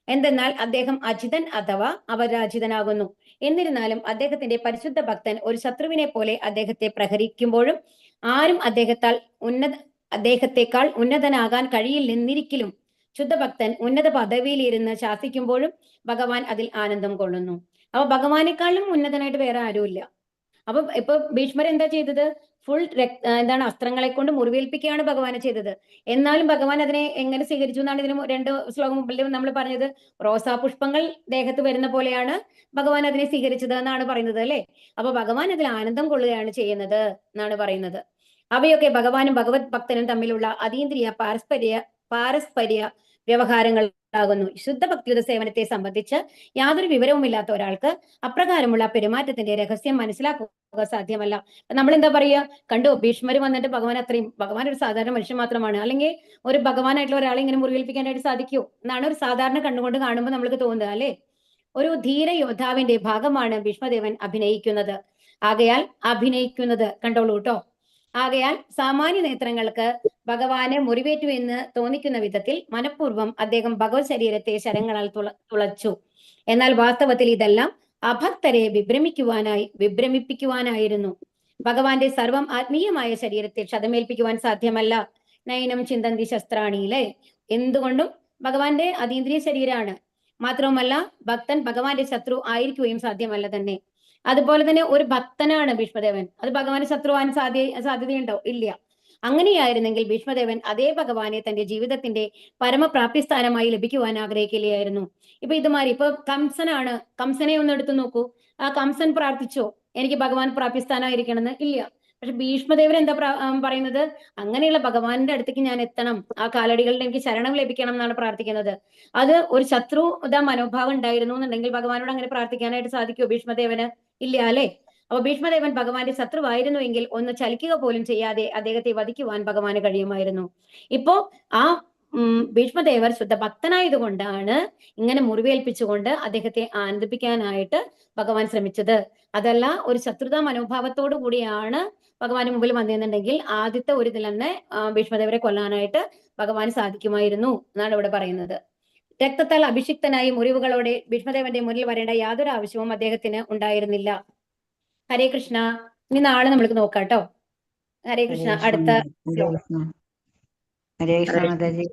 എന്തെന്നാൽ അദ്ദേഹം അജിതൻ അഥവാ അപരാജിതനാകുന്നു. എന്നിരുന്നാലും അദ്ദേഹത്തിന്റെ പരിശുദ്ധ ഭക്തൻ ഒരു ശത്രുവിനെ പോലെ അദ്ദേഹത്തെ പ്രഹരിക്കുമ്പോഴും ആരും അദ്ദേഹത്തെക്കാൾ ഉന്നതനാകാൻ കഴിയില്ലെന്നിരിക്കലും ശുദ്ധഭക്തൻ ഉന്നത പദവിയിലിരുന്ന് ശാസിക്കുമ്പോഴും ഭഗവാൻ അതിൽ ആനന്ദം കൊള്ളുന്നു. അപ്പൊ ഭഗവാനേക്കാളും ഉന്നതനായിട്ട് വേറെ ആരുമില്ല. അപ്പൊ ഇപ്പൊ ഭീഷ്മർ എന്താ ചെയ്തത്? ഫുൾ അസ്ത്രങ്ങളെ കൊണ്ട് മുറിവേൽപ്പിക്കുകയാണ് ഭഗവാനെ ചെയ്തത്. എന്നാലും ഭഗവാൻ അതിനെ എങ്ങനെ സ്വീകരിച്ചു എന്നാണ് ഇതിന് 2 ശ്ലോകം മുമ്പിൽ നമ്മൾ പറഞ്ഞത്. റോസാപുഷ്പങ്ങൾ ദേഹത്ത് വരുന്ന പോലെയാണ് ഭഗവാൻ അതിനെ സ്വീകരിച്ചത് എന്നാണ് പറയുന്നത് അല്ലെ? അപ്പൊ ഭഗവാൻ അതിൽ ആനന്ദം കൊള്ളുകയാണ് ചെയ്യുന്നത് എന്നാണ് പറയുന്നത്. അവയൊക്കെ ഭഗവാനും ഭഗവത് ഭക്തനും തമ്മിലുള്ള അതീന്ദ്രിയ പാരസ്പര്യ വ്യവഹാരങ്ങളാകുന്നു. ശുദ്ധഭക്തിയുത സേവനത്തെ സംബന്ധിച്ച് യാതൊരു വിവരവുമില്ലാത്ത ഒരാൾക്ക് അപ്രകാരമുള്ള പെരുമാറ്റത്തിന്റെ രഹസ്യം മനസ്സിലാക്കുക സാധ്യമല്ല. നമ്മൾ എന്താ പറയുക? കണ്ടു, ഭീഷ്മർ വന്നിട്ട് ഭഗവാൻ ഒരു സാധാരണ മനുഷ്യൻ മാത്രമാണ്, അല്ലെങ്കിൽ ഒരു ഭഗവാനായിട്ടുള്ള ഒരാളെ ഇങ്ങനെ മുറിവേൽപ്പിക്കാനായിട്ട് സാധിക്കൂ എന്നാണ് ഒരു സാധാരണ കണ്ണുകൊണ്ട് കാണുമ്പോൾ നമ്മൾക്ക് തോന്നുക അല്ലെ? ഒരു ധീര യോദ്ധാവിന്റെ ഭാഗമാണ് ഭീഷ്മദേവൻ അഭിനയിക്കുന്നത് കണ്ടോളൂ കേട്ടോ. ആകയാൽ സാമാന്യ നേത്രങ്ങൾക്ക് ഭഗവാനെ മുറിവേറ്റു എന്ന് തോന്നിക്കുന്ന വിധത്തിൽ മനഃപൂർവ്വം അദ്ദേഹം ഭഗവത് ശരീരത്തെ ശരങ്ങളാൽ തുളച്ചു. എന്നാൽ വാസ്തവത്തിൽ ഇതെല്ലാം അഭക്തരെ വിഭ്രമിപ്പിക്കുവാനായിരുന്നു. ഭഗവാന്റെ സർവം ആത്മീയമായ ശരീരത്തെ ക്ഷതമേൽപ്പിക്കുവാൻ സാധ്യമല്ല. നയനം ചിന്തന്തി ശസ്ത്രാണിയിലെ. എന്തുകൊണ്ടും ഭഗവാന്റെ അതീന്ദ്രിയ ശരീരമാണ്. മാത്രവുമല്ല ഭക്തൻ ഭഗവാന്റെ ശത്രു ആയിരിക്കുകയും സാധ്യമല്ല തന്നെ. അതുപോലെ തന്നെ ഒരു ഭക്തനാണ് ഭീഷ്മദേവൻ. അത് ഭഗവാന് ശത്രുവാൻ സാധ്യതയുണ്ടോ? ഇല്ല. അങ്ങനെയായിരുന്നെങ്കിൽ ഭീഷ്മദേവൻ അതേ ഭഗവാനെ തന്റെ ജീവിതത്തിന്റെ പരമപ്രാപ്തിസ്ഥാനമായി ലഭിക്കുവാൻ ആഗ്രഹിക്കുകയായിരുന്നു. ഇപ്പൊ കംസനാണ്. കംസനെ ഒന്ന് എടുത്തു നോക്കൂ. ആ കംസൻ പ്രാർത്ഥിച്ചോ എനിക്ക് ഭഗവാൻ പ്രാപ്തിസ്ഥാനമായിരിക്കണമെന്ന്? ഇല്ല. പക്ഷെ ഭീഷ്മദേവൻ എന്താ പറയുന്നത്? അങ്ങനെയുള്ള ഭഗവാന്റെ അടുത്തേക്ക് ഞാൻ എത്തണം, ആ കാലടികളിൽ എനിക്ക് ശരണം ലഭിക്കണം എന്നാണ് പ്രാർത്ഥിക്കുന്നത്. അത് ഒരു ശത്രുതാ മനോഭാവം ഉണ്ടായിരുന്നു എന്നുണ്ടെങ്കിൽ ഭഗവാനോട് അങ്ങനെ പ്രാർത്ഥിക്കാനായിട്ട് സാധിക്കുമോ ഭീഷ്മദേവന്? ഇല്ല അല്ലെ? അപ്പൊ ഭീഷ്മദേവൻ ഭഗവാന്റെ ശത്രുവായിരുന്നുവെങ്കിൽ ഒന്ന് ചലിക്കുക പോലും ചെയ്യാതെ അദ്ദേഹത്തെ വധിക്കുവാൻ ഭഗവാന് കഴിയുമായിരുന്നു. ഇപ്പോ ആ ഭീഷ്മദേവർ ശുദ്ധ ഭക്തനായതുകൊണ്ടാണ് ഇങ്ങനെ മുറിവേൽപ്പിച്ചുകൊണ്ട് അദ്ദേഹത്തെ ആനന്ദിപ്പിക്കാനായിട്ട് ഭഗവാൻ ശ്രമിച്ചത്. അതല്ല ഒരു ശത്രുതാ മനോഭാവത്തോടു കൂടിയാണ് ഭഗവാന് മുമ്പിൽ വന്നിരുന്നുണ്ടെങ്കിൽ ആദ്യത്തെ ഒരു ഇതിൽ തന്നെ ഭീഷ്മദേവരെ കൊല്ലാനായിട്ട് ഭഗവാന് സാധിക്കുമായിരുന്നു എന്നാണ് ഇവിടെ പറയുന്നത്. രക്തത്താൽ അഭിഷിക്തനായി മുറിവുകളോടെ ഭീഷ്മദേവന്റെ മുന്നിൽ വരേണ്ട യാതൊരു ആവശ്യവും അദ്ദേഹത്തിന് ഉണ്ടായിരുന്നില്ല. ഹരേ കൃഷ്ണ. ഇനി നാളെ നമ്മൾക്ക് നോക്കാം കേട്ടോ. ഹരേ കൃഷ്ണ. അടുത്ത ഹരേ കൃഷ്ണ മാതാജി.